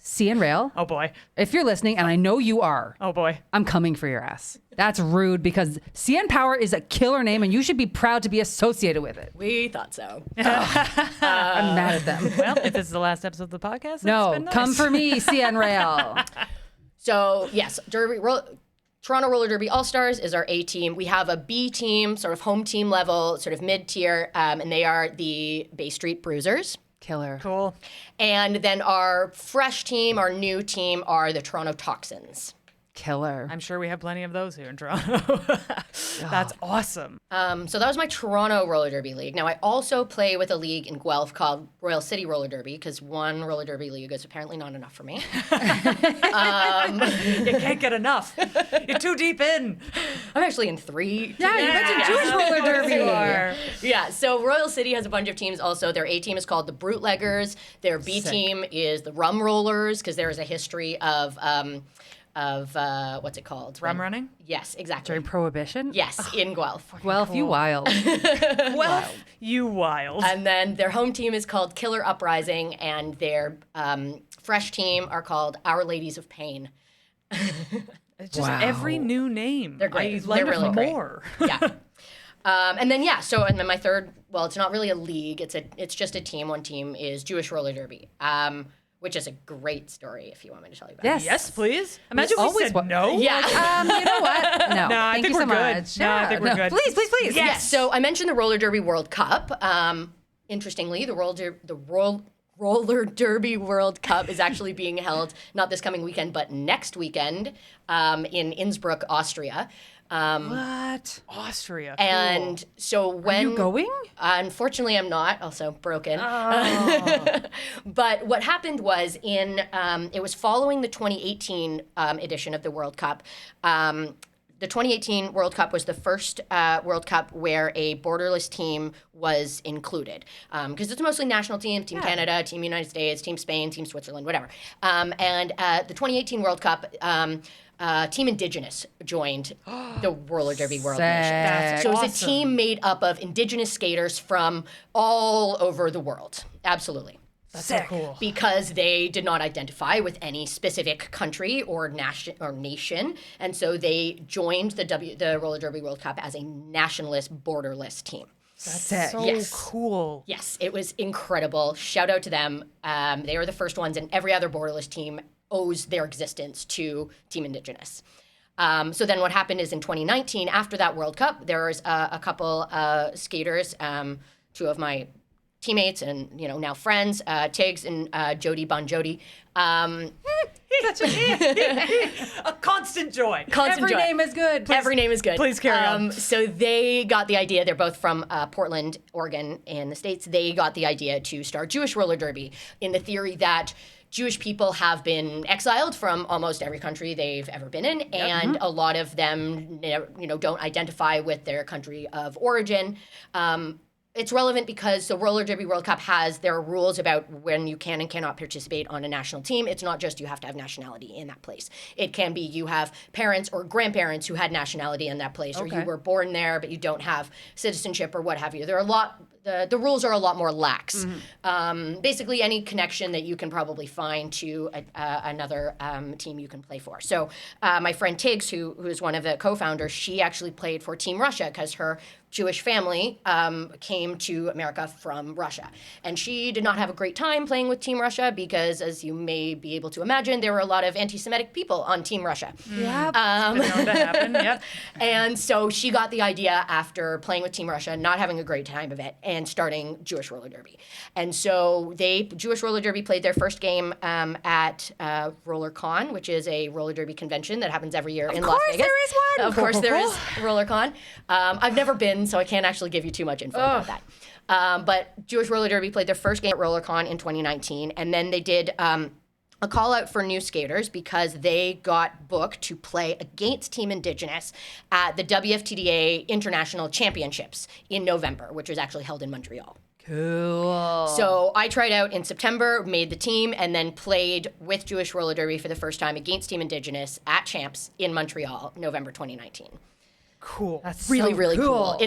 CN Rail. Oh boy. If you're listening, and I know you are. Oh boy. I'm coming for your ass. That's rude because CN Power is a killer name and you should be proud to be associated with it. We thought so. I'm mad at them. Well, if this is the last episode of the podcast, it's No, been nice. come for me, CN Rail. So, yes, Toronto Roller Derby All-Stars is our A team. We have a B team, sort of home team level, sort of mid-tier, and they are the Bay Street Bruisers. Killer. Cool. And then our fresh team, our new team, are the Toronto Toxins. Killer. I'm sure we have plenty of those here in Toronto. That's awesome. So that was my Toronto Roller Derby League. Now, I also play with a league in Guelph called Royal City Roller Derby, because one roller derby league is apparently not enough for me. You can't get enough. You're too deep in. I'm actually in 3. Yeah, you mentioned Jewish roller derby. You are. Yeah, so Royal City has a bunch of teams also. Their A team is called the Brutleggers. Their B team is the Rum Rollers, because there is a history of what's it called? Rum running? Yes, exactly. During Prohibition? Yes, in Guelph. Guelph, you wild. Well, you wild. And then their home team is called Killer Uprising, and their fresh team are called Our Ladies of Pain. It's just every new name. They're great. I like They're really them great. more. Yeah. And then my third, well, it's not really a league. It's just a team. One team is Jewish Roller Derby, which is a great story if you want me to tell you about Yes. it. Yes, please. Imagine we always said wa- no. Yeah. You know what? No. No, I Thank think you we're so good. much. No, I think we're good. Please, please, please. Yes. So I mentioned the Roller Derby World Cup. Interestingly, the Roller Derby World Cup is actually being held not this coming weekend, but next weekend in Innsbruck, Austria. What? Austria. And so when You going? Unfortunately, I'm not. Also broken. But what happened was it was following the 2018 edition of the World Cup. The 2018 World Cup was the first World Cup where a borderless team was included. Because it's mostly national teams, Team Canada, Team United States, Team Spain, Team Switzerland, whatever. And the 2018 World Cup, Team Indigenous joined the Roller Derby World Nation. Sick. So it was Awesome. a team made up of Indigenous skaters from all over the world. Absolutely. That's so cool. Because they did not identify with any specific country or nation, and so they joined the Roller Derby World Cup as a nationalist, borderless team. That's so Yes. cool. Yes, it was incredible. Shout out to them. They were the first ones, and every other borderless team owes their existence to Team Indigenous. So then what happened is in 2019, after that World Cup, there was a couple skaters, two of my teammates and now friends, Tiggs and Jody Bon Jody. A constant joy. Constant Every joy. name is good. Every name is good. Please carry on. So they got the idea. They're both from Portland, Oregon, in the States. They got the idea to start Jewish roller derby in the theory that Jewish people have been exiled from almost every country they've ever been in, and a lot of them, don't identify with their country of origin. It's relevant because the Roller Derby World Cup there are rules about when you can and cannot participate on a national team. It's not just you have to have nationality in that place. It can be you have parents or grandparents who had nationality in that place, or you were born there but you don't have citizenship or what have you. There are the rules are a lot more lax. Basically, any connection that you can probably find to another team you can play for. So my friend Tiggs, who is one of the co-founders, she actually played for Team Russia because her Jewish family came to America from Russia. And she did not have a great time playing with Team Russia because, as you may be able to imagine, there were a lot of anti-Semitic people on Team Russia. Yep. Been known to happen. Yep. And so she got the idea after playing with Team Russia, not having a great time of it, and starting Jewish Roller Derby. And so Jewish Roller Derby played their first game at RollerCon, which is a roller derby convention that happens every year in Las Vegas. there is one. Of course there is RollerCon. I've never been, so I can't actually give you too much info about that. But Jewish Roller Derby played their first game at RollerCon in 2019, and then they did a call out for new skaters because they got booked to play against Team Indigenous at the WFTDA International Championships in November, which was actually held in Montreal. Cool. So I tried out in September, made the team, and then played with Jewish Roller Derby for the first time against Team Indigenous at Champs in Montreal, November 2019. Cool. That's Really, so really cool.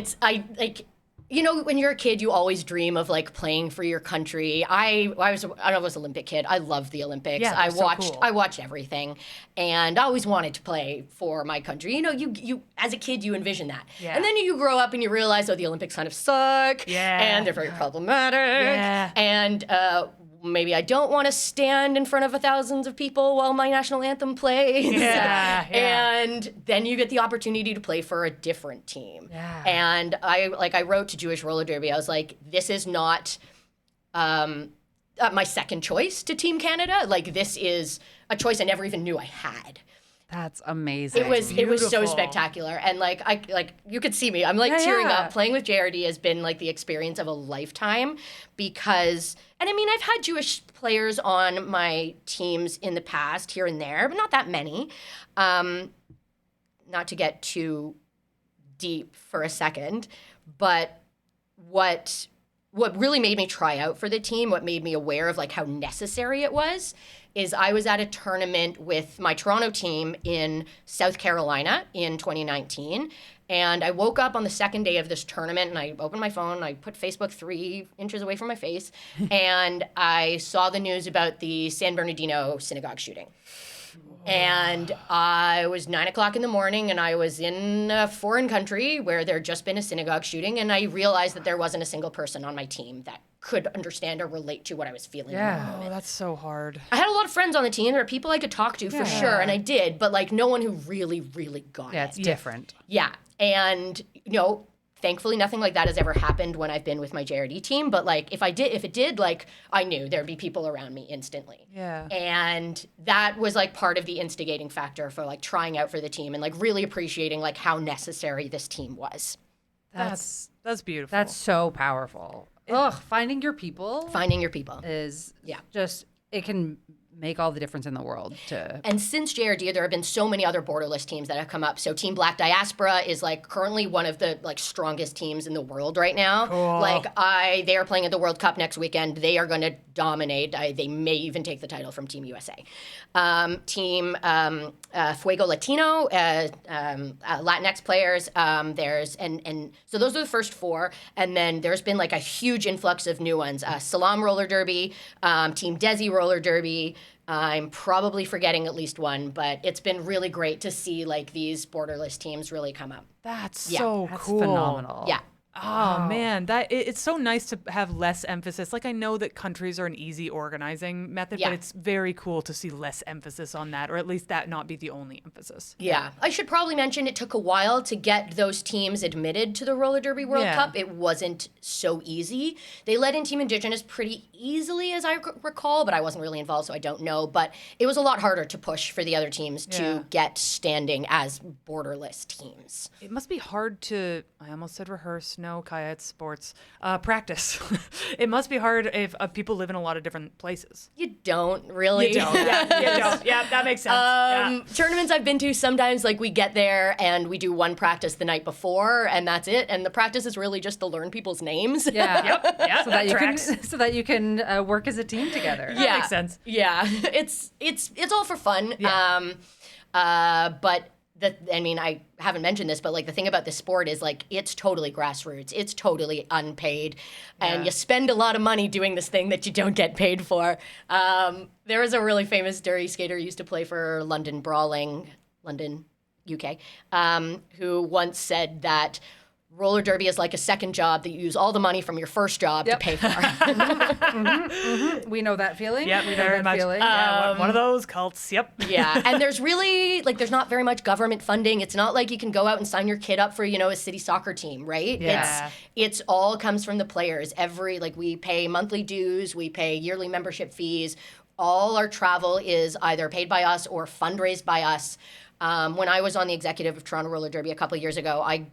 When you're a kid, you always dream of playing for your country. I was an Olympic kid. I loved the Olympics. Yeah, I they're so watched cool. I watched everything, and I always wanted to play for my country. You as a kid you envision that, Yeah. and then you grow up and you realize, the Olympics kind of suck, Yeah. and they're very problematic, Yeah. and maybe I don't want to stand in front of thousands of people while my national anthem plays. Yeah, yeah. And then you get the opportunity to play for a different team. my second choice to Team Canada. Like, this is a choice I never even knew I had. That's amazing. It was so Beautiful. spectacular, and you could see me. I'm like tearing up. Playing with JRD has been like the experience of a lifetime, because, and I mean, I've had Jewish players on my teams in the past here and there, but not that many. Not to get too deep for a second, but what really made me try out for the team, what made me aware of like how necessary it was, is I was at a tournament with my Toronto team in South Carolina in 2019. And I woke up on the second day of this tournament, and I opened my phone, I put Facebook 3 inches away from my face, and I saw the news about the San Bernardino synagogue shooting. And I was 9 o'clock in the morning, and I was in a foreign country where there had just been a synagogue shooting, and I realized that there wasn't a single person on my team that could understand or relate to what I was feeling. Yeah. Oh, that's so hard. I had a lot of friends on the team. There were people I could talk to for sure, and I did, but like no one who really, really got Yeah, it. it's different. Yeah. And, thankfully nothing like that has ever happened when I've been with my JRD team. But like if it did, like I knew there'd be people around me instantly. Yeah. And that was like part of the instigating factor for like trying out for the team and like really appreciating like how necessary this team was. That's beautiful. That's so powerful. Ugh, finding your people Finding your people. is Yeah. just, it can make all the difference in the world to. And since JRD, there have been so many other borderless teams that have come up. So Team Black Diaspora is like currently one of the like strongest teams in the world right now. Cool. Like they are playing at the World Cup next weekend. They are going to dominate. They may even take the title from Team USA. Team Fuego Latino, Latinx players. There's and so those are the first 4, and then there's been like a huge influx of new ones. Salam Roller Derby, Team Desi Roller Derby. I'm probably forgetting at least one, but it's been really great to see like these borderless teams really come up. That's Yeah. so That's cool. phenomenal. Yeah. Oh man, it's so nice to have less emphasis. Like I know that countries are an easy organizing method, Yeah. but it's very cool to see less emphasis on that, or at least that not be the only emphasis. Yeah. I should probably mention it took a while to get those teams admitted to the Roller Derby World Yeah. Cup. It wasn't so easy. They let in Team Indigenous pretty easily, as I recall, but I wasn't really involved, so I don't know. But it was a lot harder to push for the other teams Yeah. to get standing as borderless teams. It must be hard to, I almost said rehearse, no, Kaya, it's sports, practice. It must be hard if people live in a lot of different places. You don't really. You don't. Yeah, you don't. Yeah, that makes sense. Tournaments I've been to, sometimes like we get there and we do one practice the night before and that's it. And the practice is really just to learn people's names. Yeah. Yep. Yeah, So that you tracks. can, so that you can work as a team together. Yeah. makes sense. Yeah. It's all for fun. Yeah. But I haven't mentioned this, but like the thing about this sport is like it's totally grassroots. It's totally unpaid. And you spend a lot of money doing this thing that you don't get paid for. There was a really famous derby skater who used to play for London Brawling, London, UK, who once said that roller derby is like a second job that you use all the money from your first job to pay for. We know that feeling. Yep, we know very that much. feeling. Yeah, one of those cults. Yep. Yeah, and there's really there's not very much government funding. It's not like you can go out and sign your kid up for a city soccer team, right? Yeah. It's all comes from the players. We pay monthly dues, we pay yearly membership fees. All our travel is either paid by us or fundraised by us. When I was on the executive of Toronto Roller Derby a couple of years ago, I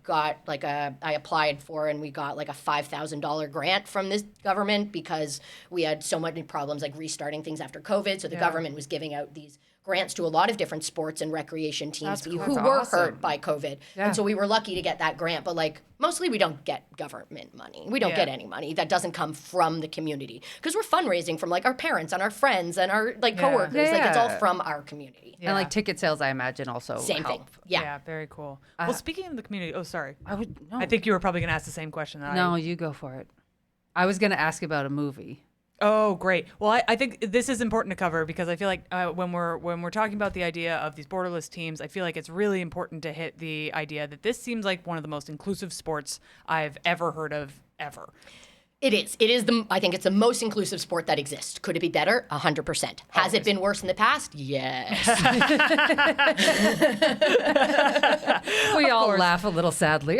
applied for and we got like a $5,000 grant from this government because we had so many problems like restarting things after COVID. So the government was giving out these grants to a lot of different sports and recreation teams who That's were awesome. hurt by COVID. Yeah. And so we were lucky to get that grant, but like mostly we don't get government money. We don't get any money that doesn't come from the community because we're fundraising from like our parents and our friends and our like coworkers. Like it's all Yeah. from our community. And like ticket sales, I imagine also Same help. thing. Yeah. Yeah, very cool. Well, speaking of the community, oh, sorry. No. I think you were probably going to ask the same question. That No, you go for it. I was going to ask about a movie. Oh, great. Well, I think this is important to cover because I feel like when we're talking about the idea of these borderless teams, I feel like it's really important to hit the idea that this seems like one of the most inclusive sports I've ever heard of ever. It is. It is I think it's the most inclusive sport that exists. Could it be better? 100%. Has it been worse in the past? Yes. We all laugh a little sadly.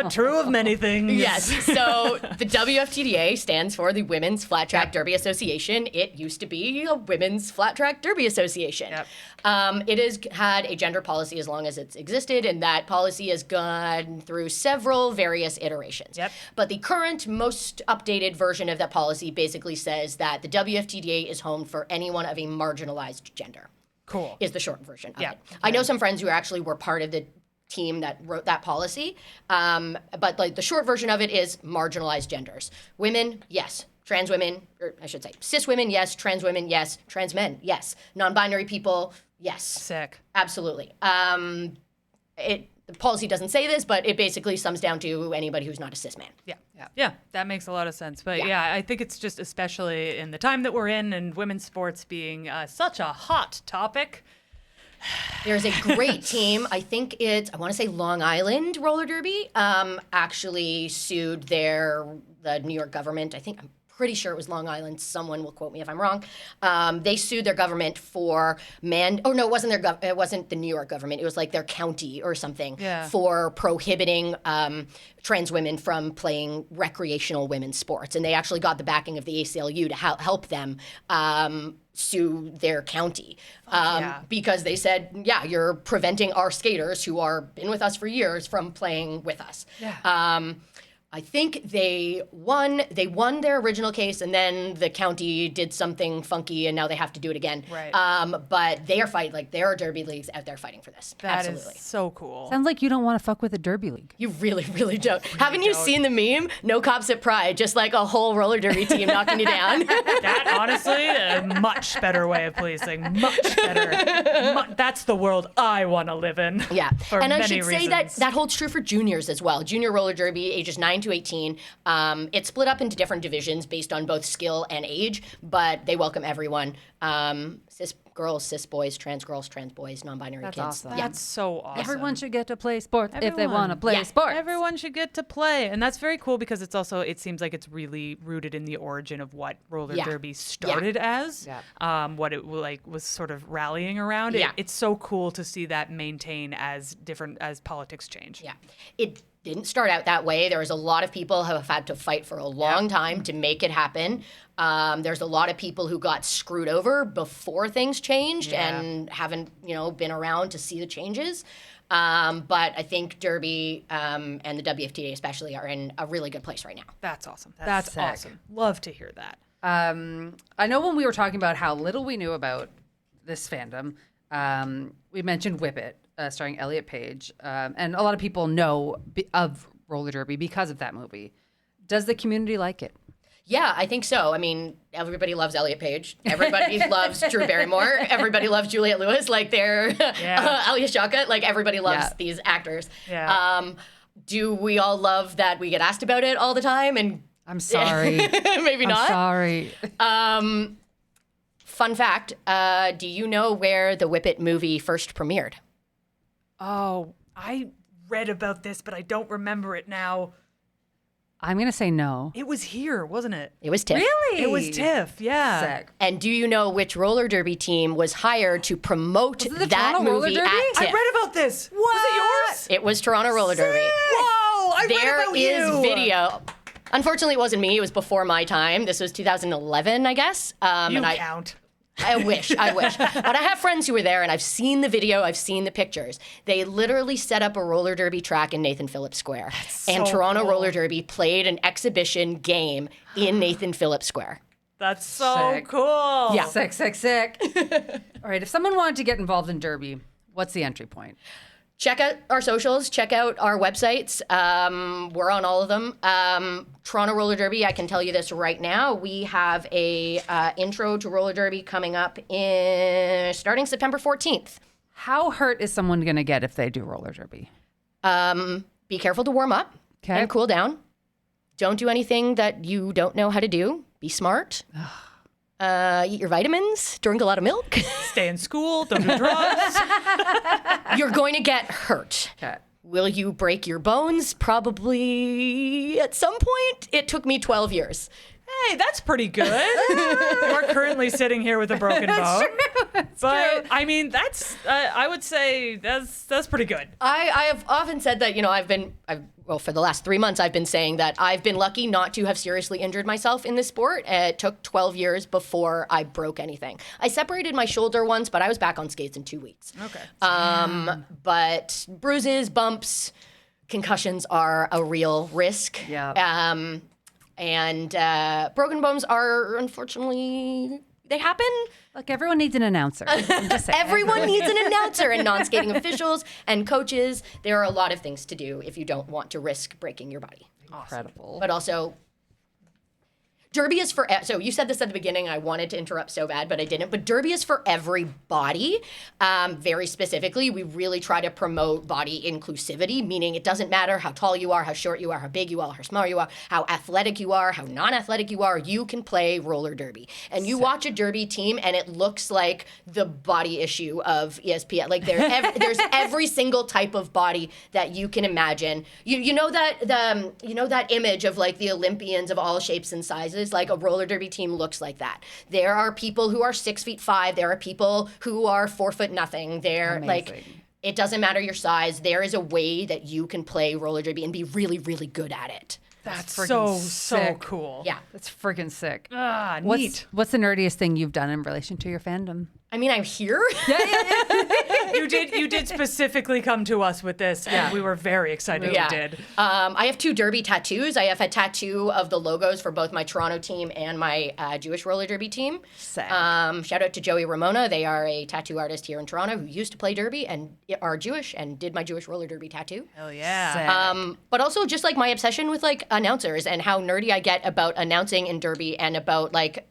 True of many things. Yes. So the WFTDA stands for the Women's Flat Track Derby Association. It used to be a Women's Flat Track Derby Association. Yep. It has had a gender policy as long as it's existed, and that policy has gone through several various iterations. Yep. But the current, most updated version of that policy basically says that the WFTDA is home for anyone of a marginalized gender. Cool. Is the short version of Yeah. it. I know some friends who actually were part of the team that wrote that policy, but like the short version of it is marginalized genders. Women, yes. Trans women, or I should say cis women, yes. Trans women, yes. Trans men, yes. Non-binary people, yes. Sick. Absolutely. The policy doesn't say this, but it basically sums down to anybody who's not a cis man. Yeah, that makes a lot of sense. But yeah, I think it's just especially in the time that we're in and women's sports being such a hot topic. There's a great team. I want to say Long Island Roller Derby, actually sued the New York government. I'm pretty sure it was Long Island. Someone will quote me if I'm wrong. They sued their government for it wasn't the New York government. It was like their county or something for prohibiting trans women from playing recreational women's sports. And they actually got the backing of the ACLU to help them sue their county because they said, you're preventing our skaters who are been with us for years from playing with us. I think they won their original case, and then the county did something funky, and now they have to do it again. Right. But they are fighting, like there are derby leagues out there fighting for this. That Absolutely. is so cool. Sounds like you don't want to fuck with a derby league. You really, really don't. Haven't you seen the meme? No cops at Pride, just like a whole roller derby team knocking you down. That, honestly, a much better way of policing. Much better. That's the world I want to live in. Yeah. For and I many should say reasons. that holds true for juniors as well. Junior roller derby, ages 9 to 18. It's split up into different divisions based on both skill and age, but they welcome everyone. Cis girls, cis boys, trans boys, non-binary That's kids. awesome. Yeah. That's so awesome. Everyone should get to play sports if they Everyone. want to play sports. Everyone should get to play. And that's very cool because it seems like it's really rooted in the origin of what roller derby started as, what it was sort of rallying around. It's so cool to see that maintain as politics change. Yeah. It didn't start out that way. There was a lot of people who have had to fight for a long time to make it happen. There's a lot of people who got screwed over before things changed and haven't, been around to see the changes. But I think Derby and the WFTA especially are in a really good place right now. That's awesome. That's sick. awesome. Love to hear that. I know when we were talking about how little we knew about this fandom, we mentioned Whip It, starring Elliot Page, and a lot of people know of roller derby because of that movie. Does the community like it? Yeah, I think so. I mean, everybody loves Elliot Page. Everybody loves Drew Barrymore. Everybody loves Juliette Lewis. Like they're Alia Shaka. Like everybody loves these actors. Yeah. Do we all love that we get asked about it all the time? And I'm sorry. maybe not. I'm sorry. Fun fact, do you know where the Whip It movie first premiered? Oh, I read about this, but I don't remember it now. I'm going to say no. It was here, wasn't it? It was TIFF. Really? It was TIFF, yeah. Sick. And do you know which roller derby team was hired to promote Was it the that Toronto roller movie derby? at TIFF? I read about this. What? Was it yours? It was Toronto Roller Derby. Whoa, I read There about is you. video. Unfortunately, it wasn't me. It was before my time. This was 2011, I guess. You and count. I wish. But I have friends who were there, and I've seen the video, I've seen the pictures. They literally set up a roller derby track in Nathan Phillips Square. And so Toronto cool. Roller Derby played an exhibition game in Nathan Phillips Square. That's so Sick. cool. Yeah. Sick. All right. If someone wanted to get involved in derby, what's the entry point? Check out our socials. Check out our websites. We're on all of them. Toronto Roller Derby, I can tell you this right now. We have a intro to roller derby coming up starting September 14th. How hurt is someone going to get if they do roller derby? Be careful to warm up and cool down. Don't do anything that you don't know how to do. Be smart. Eat your vitamins. Drink a lot of milk. Stay in school. Don't do drugs. You're going to get hurt. Okay. Will you break your bones? Probably at some point. It took me 12 years. Hey, that's pretty good. We're currently sitting here with a broken bone. But I mean, that's I would say that's pretty good. I have often said that, well, for the last 3 months, I've been saying that I've been lucky not to have seriously injured myself in this sport. It took 12 years before I broke anything. I separated my shoulder once, but I was back on skates in 2 weeks. Okay. But bruises, bumps, concussions are a real risk. Yeah. And broken bones are, unfortunately, they happen. Look, everyone needs an announcer. I'm just saying. Everyone needs an announcer, and non-skating officials and coaches. There are a lot of things to do if you don't want to risk breaking your body. Incredible. But also, Derby is for, so you said this at the beginning, I wanted to interrupt so bad, but I didn't. But Derby is for everybody. Very specifically, we really try to promote body inclusivity, meaning it doesn't matter how tall you are, how short you are, how big you are, how small you are, how athletic you are, how non-athletic you are, you can play roller derby. And you watch a derby team and it looks like the body issue of ESPN. Like there's every single type of body that you can imagine. You know that image of like the Olympians of all shapes and sizes? Like a roller derby team looks like that. There are people who are 6'5". There are people who are 4 foot nothing. They're like, it doesn't matter your size. There is a way that you can play roller derby and be really, really good at it. That's freaking so sick. cool. Yeah. That's freaking sick. Neat. What's the nerdiest thing you've done in relation to your fandom? I mean, I'm here. You did specifically come to us with this, and we were very excited you did. I have 2 derby tattoos. I have a tattoo of the logos for both my Toronto team and my Jewish roller derby team. Sick. Shout out to Joey Ramona. They are a tattoo artist here in Toronto who used to play derby and are Jewish and did my Jewish roller derby tattoo. Hell yeah. But also just like my obsession with like announcers and how nerdy I get about announcing in derby and about like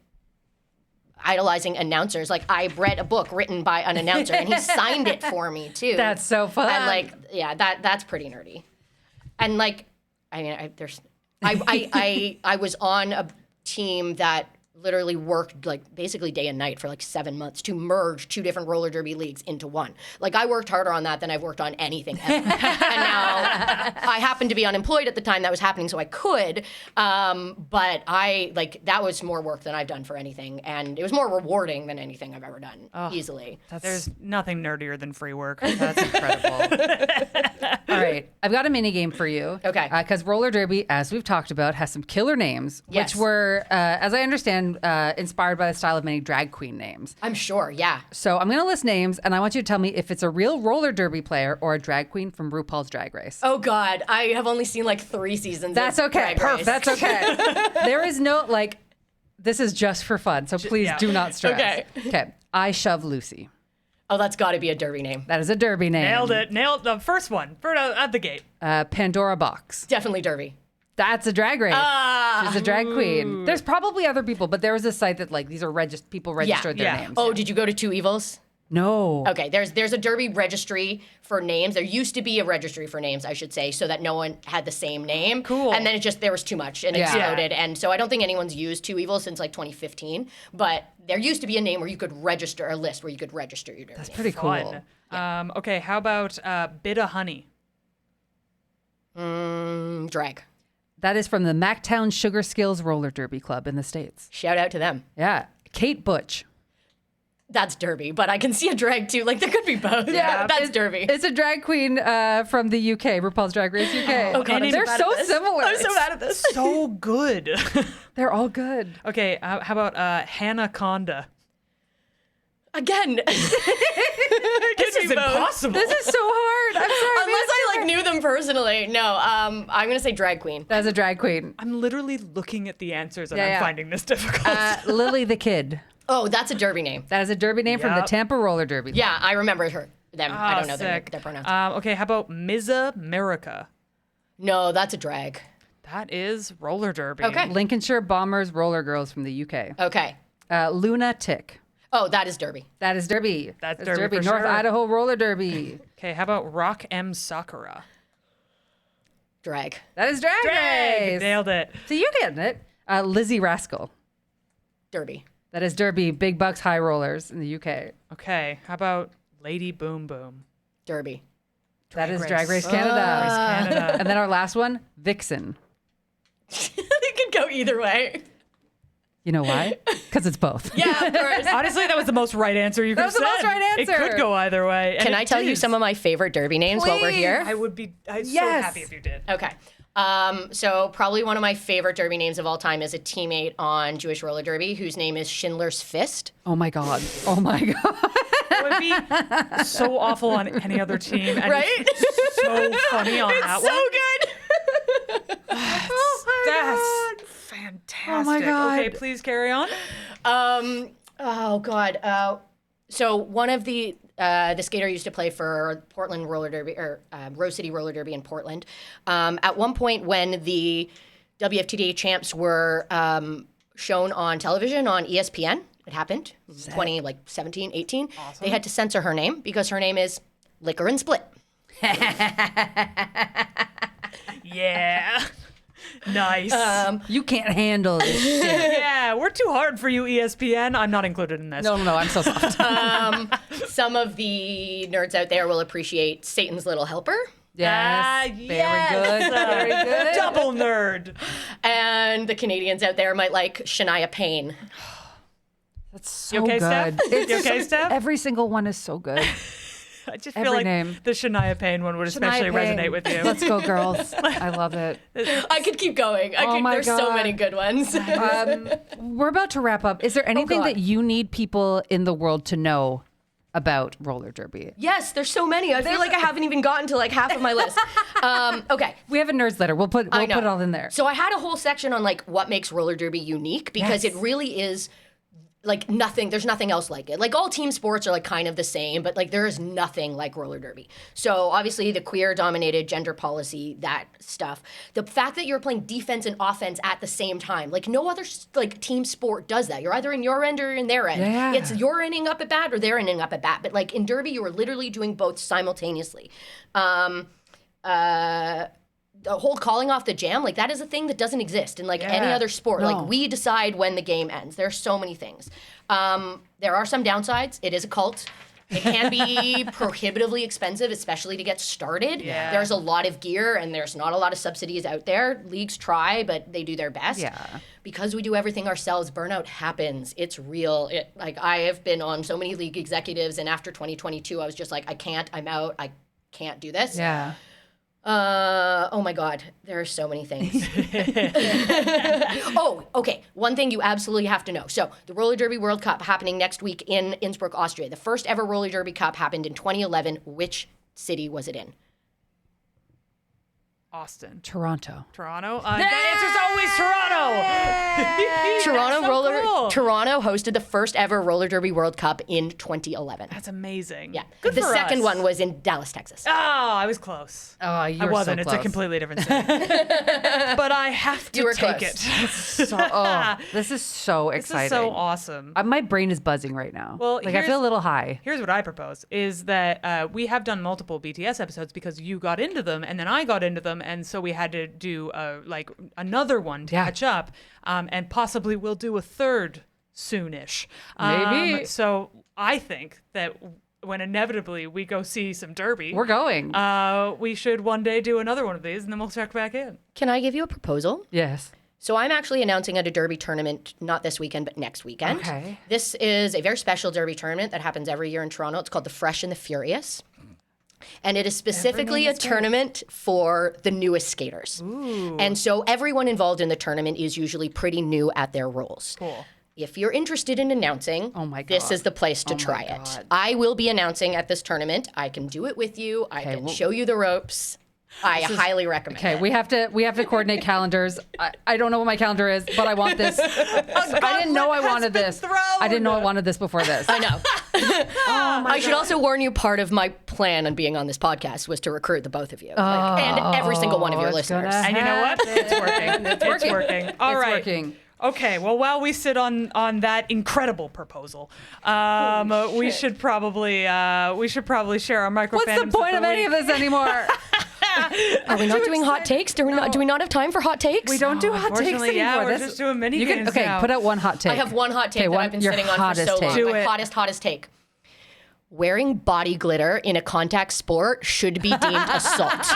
idolizing announcers. Like I read a book written by an announcer and he signed it for me too. That's so fun. And like, yeah, that's pretty nerdy. And like, I mean, I was on a team that literally worked like basically day and night for like 7 months to merge 2 different roller derby leagues into one. Like I worked harder on that than I've worked on anything ever. And now I happened to be unemployed at the time that was happening, so I could. But that was more work than I've done for anything, and it was more rewarding than anything I've ever done. Easily. There's nothing nerdier than free work. That's incredible. All right, I've got a mini game for you. Okay. Because roller derby, as we've talked about, has some killer names, Yes. which were, as I understand, inspired by the style of many drag queen names. I'm sure, yeah. So I'm going to list names, and I want you to tell me if it's a real roller derby player or a drag queen from RuPaul's Drag Race. Oh God, I have only seen like 3 seasons. That's of okay. Drag Race. Perfect. That's okay. There is no, like, this is just for fun, so please do not stress. Okay. I Shove Lucy. Oh, that's got to be a derby name. That is a derby name. Nailed the first one. At the gate. Pandora Box. Definitely derby. That's a drag race. She's a drag queen. There's probably other people, but there was a site that like these are people registered their names. Oh, did you go to Two Evils? No. Okay, there's a derby registry for names. There used to be a registry for names, I should say, so that no one had the same name. Cool. And then there was too much and it exploded. And so I don't think anyone's used Two Evils since like 2015. But there used to be a name where you could register, a list where you could register your derby. That's pretty cool. Fun. Okay, how about Bit of Honey? Drag. That is from the Mactown Sugar Skills Roller Derby Club in the States. Shout out to them. Yeah. Kate Butch. That's derby, but I can see a drag too. Like there could be both. Yeah, that's derby. It's a drag queen from the UK, RuPaul's Drag Race UK. Oh God, they're so similar. I'm so bad at this. So good. They're all good. Okay, how about Hanaconda? Again, This is impossible. This is so hard. I'm sorry. Unless I like knew them personally. No, I'm gonna say drag queen. That's a drag queen. I'm literally looking at the answers and I'm finding this difficult. Lily the Kid. Oh, that's a derby name. That is a derby name from the Tampa Roller Derby. Yeah, I remember them. I don't know their pronouns. Okay, how about Ms. America? No, that's a drag. That is roller derby. Okay. Lincolnshire Bombers Roller Girls from the UK. Okay. Luna Tick. Oh, that is derby. That is derby. That's derby for North sure. Idaho Roller Derby. Okay, how about Rock M. Sakura? Drag. That is drag race. Nailed it. So you're getting it. Lizzie Rascal. Derby. That is derby. Big Bucks High Rollers in the UK. Okay, how about Lady Boom Boom? Derby. That is Drag Race Canada. Canada. And then our last one, Vixen. It could go either way. You know why? Because it's both. Yeah, of course. Honestly, that was the most right answer you could have said. That was the most right answer. It could go either way. Can I tell you some of my favorite derby names while we're here? I would be so Yes. happy if you did. Okay. So probably one of my favorite derby names of all time is a teammate on Jewish roller derby whose name is Schindler's Fist. Oh my God. Oh my God. It would be so awful on any other team. And Right? It's so funny on that So one. good. That's fantastic. Oh my God. Okay, please carry on. Oh God. So one of the skater used to play for Portland Roller Derby or Rose City Roller Derby in Portland. At one point, when the WFTDA champs were shown on television on ESPN, it happened 2017, 18. Awesome. They had to censor her name because her name is Liquor and Split. Yeah. Nice. You can't handle this shit. Yeah, we're too hard for you, ESPN. I'm not included in this. No, I'm so soft. Some of the nerds out there will appreciate Satan's Little Helper. Yes. Very yes. good. Very good. Double nerd. And the Canadians out there might like Shania Payne. That's so You okay, good. Steph? You okay, Steph? Every single one is so good. I just feel Every like name. the Shania Payne one would especially Shania Payne. resonate with you. Let's go, girls. I love it. I could keep going. my There's so God. many good ones. We're about to wrap up. Is there anything God. that you need people in the world to know about roller derby? Yes, there's so many. I feel like I haven't even gotten to like half of my list. Okay. We have a nerds letter. We'll put I it know. all in there. So I had a whole section on like what makes roller derby unique because Yes. it really is like nothing. There's nothing else like it. Like all team sports are like kind of the same, but like there is nothing like roller derby. So obviously the queer dominated gender policy, that stuff. The fact that you're playing defense and offense at the same time, like no other like team sport does that. You're either in your end or in their end. Yeah. It's you're inning up at bat or they're inning up at bat. But like in derby, you are literally doing both simultaneously. The whole calling off the jam, like that is a thing that doesn't exist in like any other sport. No. Like we decide when the game ends. There are so many things. There are some downsides. It is a cult. It can be prohibitively expensive, especially to get started. Yeah. There's a lot of gear and there's not a lot of subsidies out there. Leagues try, but they do their best. Yeah. Because we do everything ourselves, burnout happens. It's real. Like I have been on so many league executives, and after 2022, I was just like, I can't. I'm out. I can't do this. Yeah. Oh my God, there are so many things. Oh, okay. One thing you absolutely have to know. So the Roller Derby World Cup happening next week in Innsbruck, Austria. The first ever Roller Derby Cup happened in 2011. Which city was it in? Austin. Toronto. Toronto? The answer's always Toronto. Toronto That's so cool. Toronto hosted the first ever Roller Derby World Cup in 2011. That's amazing. Yeah. Good The for second us. one was in Dallas, Texas. Oh, I was close. Oh, you I were wasn't. so It's close. a completely different city. But I have to You were take close. it. This is so This exciting. is so awesome. My brain is buzzing right now. Well, like I feel a little high. Here's what I propose is that we have done multiple BTS episodes because you got into them and then I got into them, and so we had to do like another one to catch up, and possibly we'll do a third soonish. Maybe. So I think that when inevitably we go see some derby, We're going. we should one day do another one of these, and then we'll check back in. Can I give you a proposal? Yes. So I'm actually announcing at a derby tournament, not this weekend, but next weekend. Okay. This is a very special derby tournament that happens every year in Toronto. It's called the Fresh and the Furious. And it is specifically a tournament for the newest skaters. Ooh. And so everyone involved in the tournament is usually pretty new at their roles. Cool. If you're interested in announcing, Oh my this God. is the place to Oh my try it. God. I will be announcing at this tournament. I can do it with you. I can show you the ropes. I highly recommend Okay, it. we have to coordinate calendars. I don't know what my calendar is, but I want this. I didn't know I wanted this. I didn't know I wanted this before this. I know. I should also warn you, part of my plan on being on this podcast was to recruit the both of you. And every single one of your it's gonna listeners. And you know what? It's working. It's working. All It's right. working. Okay, well, while we sit on that incredible proposal, we should probably share our micro. What's the point of any of this anymore? Are we not doing hot takes? Do we not have time for hot takes? We don't do hot takes Unfortunately, anymore. yeah, we're This- just doing mini You can games now. put out one hot take. I have one hot take that I've been your sitting on for hottest so long. take. Do My it. hottest take. wearing body glitter in a contact sport should be deemed assault.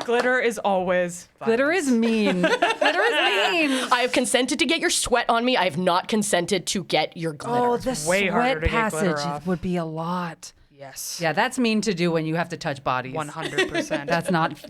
Glitter is always violence. Glitter is mean. Glitter is mean. I have consented to get your sweat on me. I have not consented to get your glitter. Oh, the way harder sweat to get glitter passage off. would be a lot. Yes. Yeah, that's mean to do when you have to touch bodies. 100%.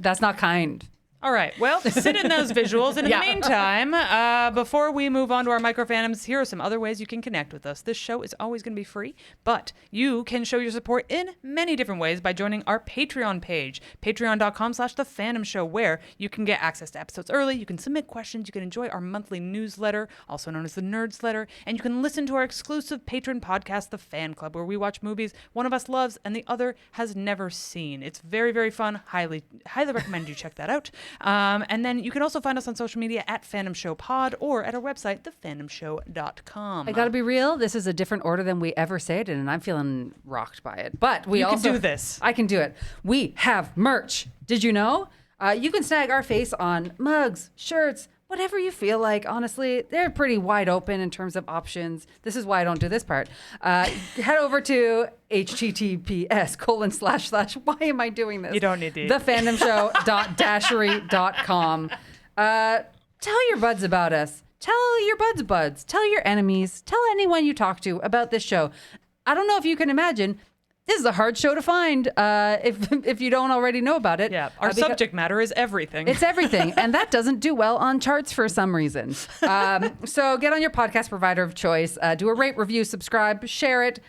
That's not kind. All right. Well, sit in those visuals. And in Yeah. the meantime, before we move on to our microfandoms, here are some other ways you can connect with us. This show is always going to be free, but you can show your support in many different ways by joining our Patreon page, patreon.com/thefandomshow, where you can get access to episodes early, you can submit questions, you can enjoy our monthly newsletter, also known as the Nerds Letter, and you can listen to our exclusive patron podcast, The Fan Club, where we watch movies one of us loves and the other has never seen. It's very, very fun. Highly recommend you check that out. And then you can also find us on social media at Fandom Show Pod or at our website, thefandomshow.com. I gotta be real. This is a different order than we ever say it in, and I'm feeling rocked by it. But we You can also do this. I can do it. We have merch. Did you know? You can snag our face on mugs, shirts, whatever you feel like. Honestly, they're pretty wide open in terms of options. This is why I don't do this part. Head over to https:// why am I doing this? You don't need to. thefandomshow.dashery.com. Tell your buds about us. Tell your buds. Tell your enemies. Tell anyone you talk to about this show. I don't know if you can imagine. This is a hard show to find if you don't already know about it. Yeah, our because subject matter is everything. it's everything, and that doesn't do well on charts for some reason. So get on your podcast provider of choice, do a rate, review, subscribe, share it,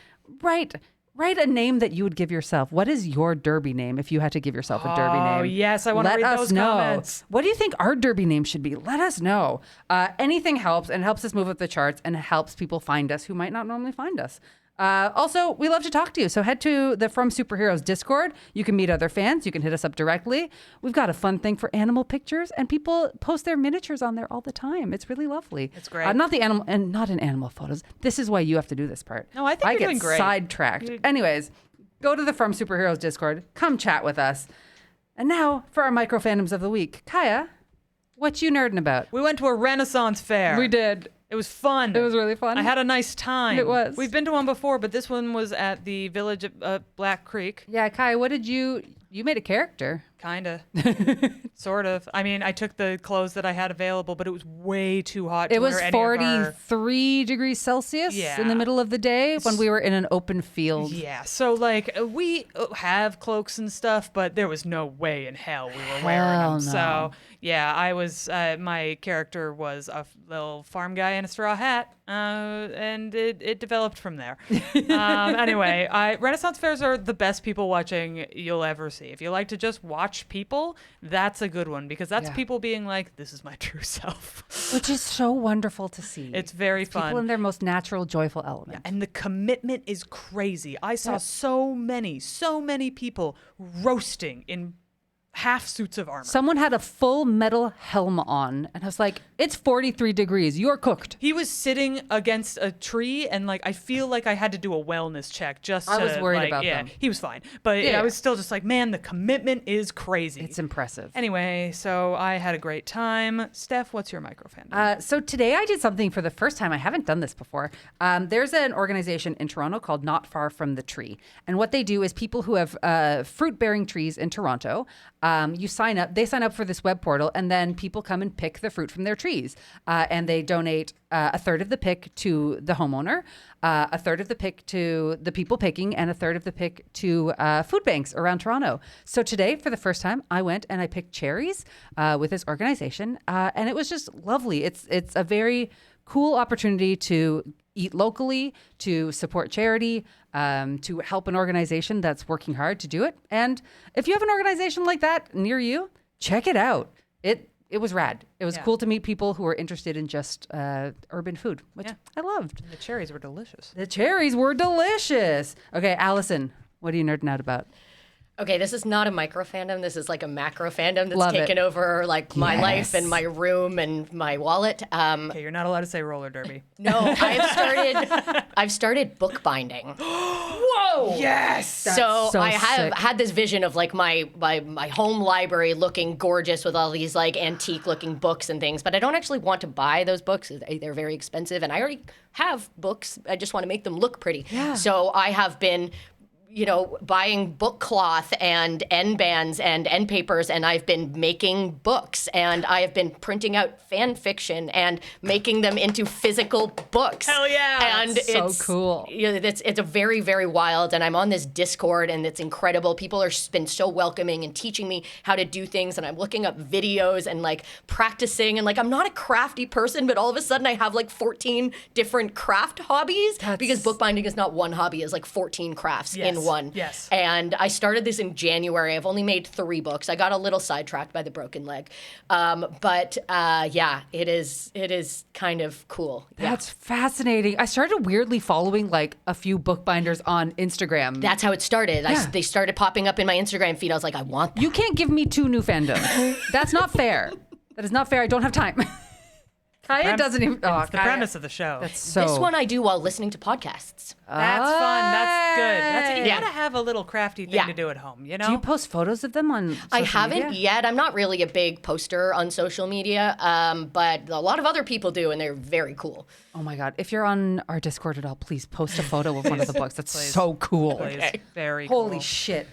write a name that you would give yourself. What is your derby name if you had to give yourself a derby name? Oh, yes, I want to Let read us those know. comments. What do you think our derby name should be? Let us know. Anything helps, and helps us move up the charts, and helps people find us who might not normally find us. Also, we love to talk to you. So head to the From Superheroes Discord. You can meet other fans. You can hit us up directly. We've got a fun thing for animal pictures, and people post their miniatures on there all the time. It's really lovely. It's great. Not the animal and not in animal photos. This is why you have to do this part. No, I think you're get doing great. sidetracked. Anyways, go to the From Superheroes Discord. Come chat with us. And now for our micro fandoms of the week. Kaya, what you nerding about? We went to a Renaissance fair. We did. It was fun. It was really fun. I had a nice time. It was. We've been to one before, but this one was at the village of Black Creek. Yeah, Kaya, what did you made a character? Kinda. Sort of. I mean, I took the clothes that I had available, but it was way too hot to It was wear any of our- 43 degrees Celsius in Yeah. the middle of the day when we were in an open field. Yeah, so like we have cloaks and stuff, but there was no way in hell we were wearing Hell them. no. So yeah, I was. My character was a little farm guy in a straw hat, and it developed from there. Anyway, Renaissance fairs are the best people watching you'll ever see. If you like to just watch people, that's a good one because that's Yeah. people being like, "This is my true self." Which is so wonderful to see. It's very People fun. in their most natural, joyful element. And the commitment is crazy. I saw so many people roasting in half suits of armor. Someone had a full metal helm on, and I was like, it's 43 degrees. You're cooked. He was sitting against a tree, and like I feel like I had to do a wellness check just to. I was worried like, about yeah, them. he was fine, but Yeah. I was still just like, man, the commitment is crazy. It's impressive. Anyway, so I had a great time. Steph, what's your micro fandom? So today I did something for the first time. I haven't done this before. There's an organization in Toronto called Not Far From the Tree. And what they do is people who have fruit-bearing trees in Toronto, they sign up for this web portal, and then people come and pick the fruit from their trees. And they donate a third of the pick to the homeowner, a third of the pick to the people picking, and a third of the pick to food banks around Toronto. So today, for the first time, I went and I picked cherries with this organization, and it was just lovely. It's a very cool opportunity to eat locally, to support charity, to help an organization that's working hard to do it. And if you have an organization like that near you, check it out. It was rad. It was cool to meet people who were interested in just urban food, which I loved. The cherries were delicious. The cherries were delicious. Okay, Allison, what are you nerding out about? Okay, this is not a micro fandom. This is like a macro fandom that's Love it. taken over like my life and Yes. my room and my wallet. Okay, you're not allowed to say roller derby. No, I've started bookbinding. Whoa! Yes. So so I have sick. had this vision of like my home library looking gorgeous with all these like antique looking books and things, but I don't actually want to buy those books. They're very expensive, and I already have books. I just want to make them look pretty. Yeah. So I have been buying book cloth and end bands and end papers, and I've been making books, and I have been printing out fan fiction and making them into physical books. Hell yeah. And So it's cool. It's a very, very wild, and I'm on this Discord, and it's incredible. People are been so welcoming and teaching me how to do things, and I'm looking up videos and like practicing, and like I'm not a crafty person, but all of a sudden I have like 14 different craft hobbies because bookbinding is not one hobby, it's like 14 crafts in one. Yes. And I started this in January. I've only made 3 books. I got a little sidetracked by the broken leg. But yeah, it is kind of cool. Yeah. That's fascinating. I started weirdly following like a few bookbinders on Instagram. That's how it started. Yeah. They started popping up in my Instagram feed. I was like, I want that. You can't give me 2 new fandoms. That's not fair. That is not fair. I don't have time. Kaya doesn't even. Oh, It's the Kaya- premise of the show. That's so. This one I do while listening to podcasts. That's fun. That's good. You Yeah. gotta have a little crafty thing Yeah. to do at home, you know? Do you post photos of them on? I social haven't media? yet. I'm not really a big poster on social media, but a lot of other people do, and they're very cool. Oh my god! If you're on our Discord at all, please post a photo of one of the books. That's Please. so cool. Please. Very Holy cool. shit!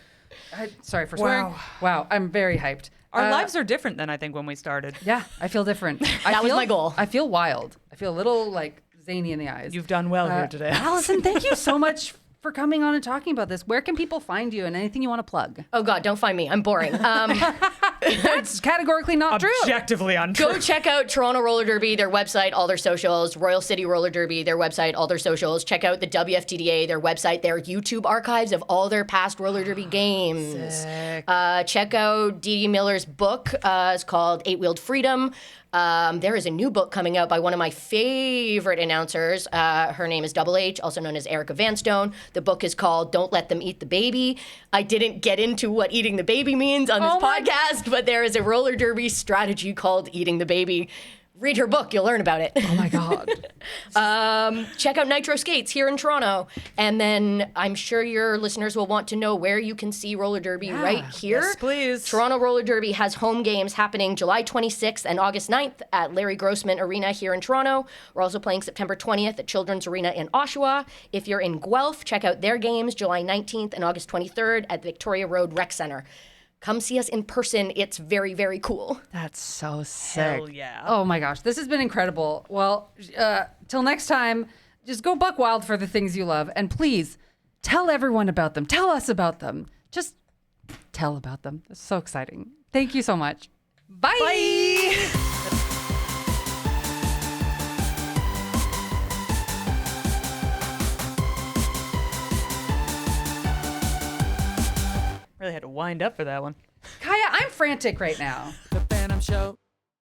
Sorry for swearing. Wow, I'm very hyped. Our lives are different than I think when we started. Yeah, I feel different. That was my goal. I feel wild. I feel a little like zany in the eyes. You've done well here today. Allison, thank you so much for coming on and talking about this. Where can people find you and anything you want to plug? Oh God, don't find me. I'm boring. That's categorically not true. Objectively untrue. Go check out Toronto Roller Derby, their website, all their socials. Royal City Roller Derby, their website, all their socials. Check out the WFTDA, their website, their YouTube archives of all their past roller derby games. Sick. Check out Dee Dee Miller's book. It's called Eight Wheeled Freedom. There is a new book coming out by one of my favorite announcers. Her name is Double H, also known as Erica Vanstone. The book is called Don't Let Them Eat the Baby. I didn't get into what eating the baby means on this podcast, but there is a roller derby strategy called Eating the Baby. Read her book, you'll learn about it. Oh my god. Check out Nitro Skates here in Toronto. And then I'm sure your listeners will want to know where you can see roller derby right here. Yes, please. Toronto Roller Derby has home games happening July 26th and August 9th at Larry Grossman Arena here in Toronto. We're also playing September 20th at Children's Arena in Oshawa. If you're in Guelph, check out their games July 19th and August 23rd at the Victoria Road Rec Center. Come see us in person. It's very, very cool. That's so sick. Hell yeah. Oh my gosh, this has been incredible. Well, till next time, just go buck wild for the things you love, and please tell everyone about them. Tell us about them. Just tell about them. It's so exciting. Thank you so much. Bye. Really had to wind up for that one. Kaya, I'm frantic right now. The Phantom Show.